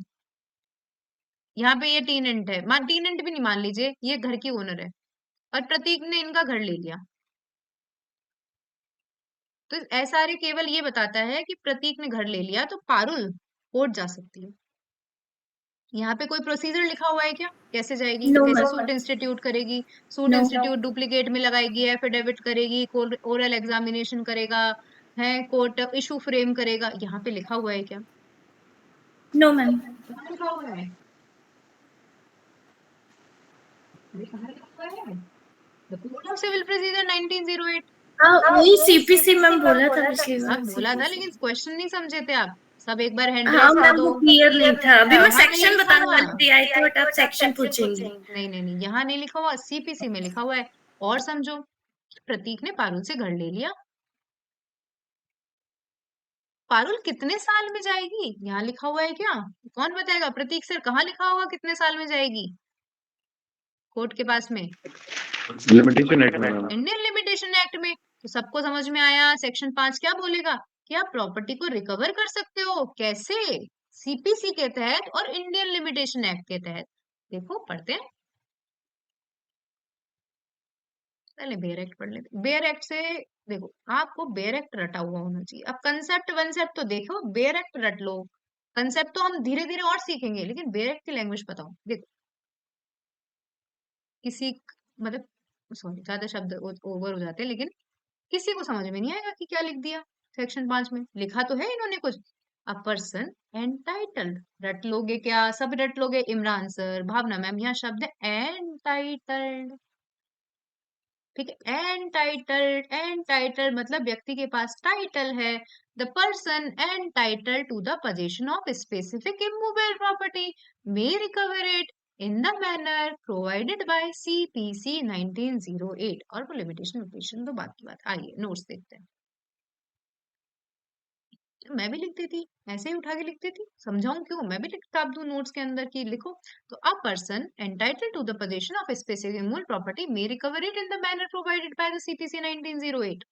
यहाँ पे ये टीनेंट है, मान टीनेंट भी नहीं मान लीजिए, ये घर की ओनर है और प्रतीक ने इनका घर ले लिया। तो एसआरए केवल ये बताता है कि प्रतीक ने घर ले लिया तो पारुल कोर्ट जा सकती है। यहाँ पे कोई प्रोसीजर लिखा हुआ है क्या, कैसे जाएगी, नो कैसे मैम। सूट इंस्टीट्यूट करेगी, सूट नो। इंस्टीट्यूट डुप्लीकेट में लगाएगी, एफिडेविट करेगी, ओरल एग्जामिनेशन करेगा, है कोर्ट इशू फ्रेम करेगा, यहाँ पे लिखा हुआ है क्या, नो मैम। कहाँ लिखा हुआ है, अरे कहाँ लिखा हुआ है, the code of civil procedure 1908। हाँ वही सीपीसी मैम बोला था पिछली हाँ बार। बोला था, लेकिन क्वेश्चन नहीं समझे थे आप, सब एक बार हैंड हाँ रेस कर मैम दो। वो क्लियर नहीं था, अभी मैं यहाँ नहीं सेक्शन लिखा बताने हुआ, वाली थी, आई थॉट आप सेक्शन पूछेंगी। नहीं नहीं नहीं, यहाँ नहीं लिखा हुआ, सीपीसी में लिखा हुआ है। और समझो, प्रतीक ने पारुल से घर ले लिया, पारुल कितने साल में जाएगी, यहाँ लिखा हुआ है क्या, कौन बताएगा, प्रतीक सर कहाँ लिखा हुआ कितने साल में जाएगी, कोर्ट के पास में, लिमिटेशन एक्ट में मैम। इंडियन लिमिटेशन एक्ट में। तो सबको समझ में आया, सेक्शन 5 क्या बोलेगा कि आप प्रॉपर्टी को रिकवर कर सकते हो, कैसे, सीपीसी के तहत और इंडियन लिमिटेशन एक्ट के तहत। देखो पढ़ते हैं, पहले बेयर एक्ट पढ़ लेते, बेयर एक्ट से देखो, आपको बेयर एक्ट रटा हुआ होना चाहिए। अब कंसेप्ट वंसेप्ट तो देखो, बेयर एक्ट रट लो, कंसेप्ट तो हम धीरे धीरे और सीखेंगे, लेकिन बेयर एक्ट की लैंग्वेज बताओ। देखो किसी मतलब, सॉरी ज्यादा शब्द ओवर हो जाते हैं, लेकिन किसी को समझ में नहीं आएगा कि क्या लिख दिया। सेक्शन 5 में लिखा तो है इन्होंने कुछ, अ पर्सन एंटाइटल्ड, रट लोगे क्या, सब रट लोगे, इमरान सर, भावना मैम, यहाँ शब्द है एंटाइटल्ड, ठीक है, एंटाइटल्ड, एंटाइटल्ड मतलब व्यक्ति के पास टाइटल है, the person entitled to the position of specific immovable property may recover it in the manner provided by CPC 1908। और वो लिमिटेशन तो बात की बात। आइए नोट्स देखते हैं, तो मैं भी लिख देती, ऐसे ही उठा के लिख देती, समझाऊं क्यों, मैं भी लिख दूं नोट्स के अंदर की लिखो। तो a person entitled to the position of specific immovable property may recover it in the manner provided by the CPC 1908।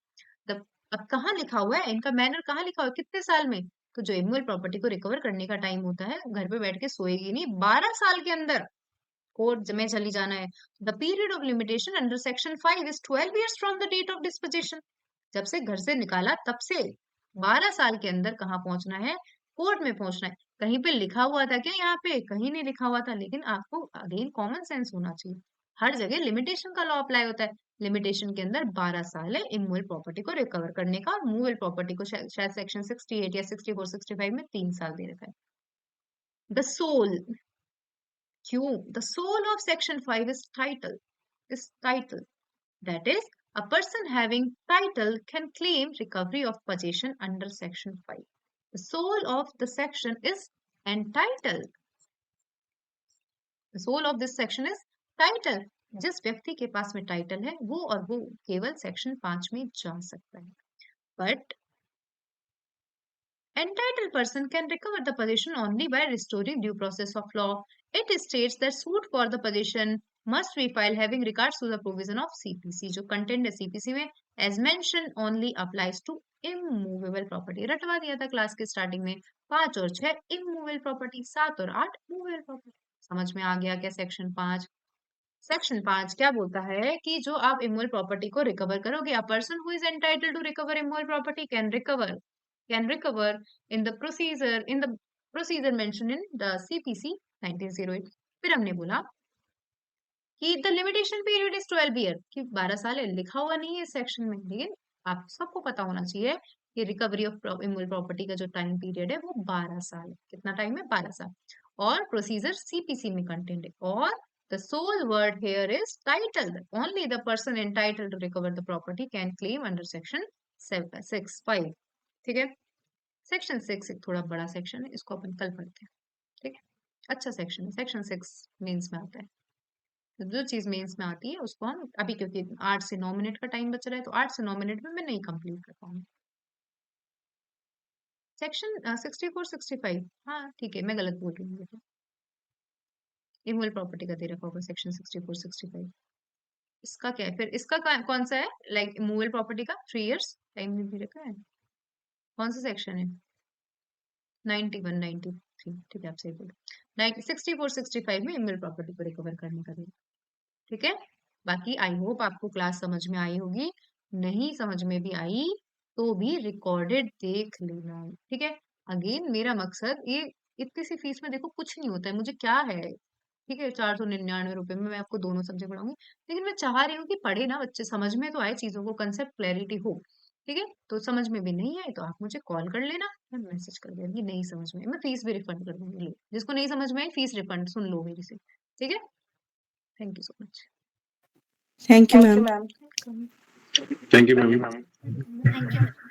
The अब कहाँ लिखा हुआ है, इनका मैनर कहाँ लिखा हुआ है, कितने साल में, तो जो इमूवेबल प्रॉपर्टी को रिकवर करने का टाइम होता है, घर पे बैठ के सोएगी नहीं, 12 साल के अंदर कोर्ट में चली जाना है। The period of limitation under section 5 is 12 years from the date of disposition. जब से घर से निकाला तब से 12 साल के अंदर कहाँ पहुंचना है, कोर्ट में पहुंचना है। कहीं पे लिखा हुआ था क्या, यहाँ पे कहीं नहीं लिखा हुआ था, लेकिन आपको अगेन कॉमन सेंस होना चाहिए, हर जगह लिमिटेशन का लॉ अप्लाई होता है। लिमिटेशन के अंदर 12 साल है इमूवेबल प्रॉपर्टी को रिकवर करने का, और मूवेबल प्रॉपर्टी को शायद सेक्शन 68 या 64 65 में 3 साल दे रखा है। द सोल, क्यों, the soul of section 5 is title, that is, a person having title can claim recovery of possession under section 5. The soul of the section is entitled. The soul of this section is title. जिस व्यक्ति के पास में टाइटल है वो और वो केवल सेक्शन 5 में जा सकता है। But entitled person can recover the possession only by restoring due process of law. It states that suit for the possession must be filed having regards to the provision of CPC. जो content है CPC में, as mentioned only applies to immovable property. रटवा दिया था क्लास के स्टार्टिंग में, 5 और 6 immovable property, 7 और 8 movable property। समझ में आ गया क्या सेक्शन 5? सेक्शन 5 क्या बोलता है कि जो आप इमूवेबल प्रॉपर्टी को रिकवर करोगे, a person who is entitled to recover immovable property can recover in the procedure mention in the CPC 1908। फिर हमने बोला कि the limitation period is 12 year, कि 12 साल है, लिखा हुआ नहीं है इस सेक्शन में, लेकिन आप सबको पता होना चाहिए कि रिकवरी ऑफ इमूवेबल प्रॉपर्टी का जो टाइम पीरियड है वो 12 साल है। कितना टाइम है, 12 साल। और प्रोसीजर सीपीसी में कंटेंट है, और the sole word here is titled. Only the person entitled to recover the property can claim under section 6(5). ठीक है, सेक्शन 6 एक थोड़ा बड़ा सेक्शन है, इसको अपन कल पढ़ते हैं, ठीक है, अच्छा सेक्शन है, सेक्शन 6 मेंस में आता है। तो जो चीज मेंस में आती है उसको हम अभी, क्योंकि 8 से 9 मिनट का टाइम बच रहा है, तो 8 से 9 मिनट में मैं नहीं कंप्लीट कर पाऊंगी। सेक्शन 64-65, हाँ ठीक है, मैं गलत बोल रही हूँ। इमूवेबल प्रॉपर्टी का दे रखा होगा सेक्शन 64-65। इसका क्या है फिर? इसका कौन सा है? लाइक इमूवेबल प्रॉपर्टी का 3 इयर्स टाइम भी रखा है। कौन सा सेक्शन है? 91, 93, ठीक है, आप सही बोले। 64-65 में इमूवेबल प्रॉपर्टी को रिकवर करने का दे, ठीक है। बाकी आई होप आपको क्लास समझ में आई होगी, नहीं समझ में भी आई तो भी रिकॉर्डेड देख लेना, ठीक है। अगेन मेरा मकसद ये इतनी सी फीस में देखो कुछ नहीं होता है, मुझे क्या है, ठीक है, 499 रुपए में मैं आपको दोनों सब्जेक्ट पढ़ाऊंगी, लेकिन मैं चाह रही हूँ कि पढ़े ना बच्चे, समझ में तो आए चीजों को, कंसेप्ट क्लैरिटी हो, ठीक है। तो समझ में भी नहीं आए तो आप मुझे कॉल कर लेना, मैं मैसेज कर दूंगी, नहीं समझ में, मैं फीस भी रिफंड कर दूंगी, लो जिसको नहीं समझ में आई फीस रिफंड, सुन लो मेरी से, ठीक है। Thank you so much. Thank you ma'am. Thank you, ma'am. Thank you.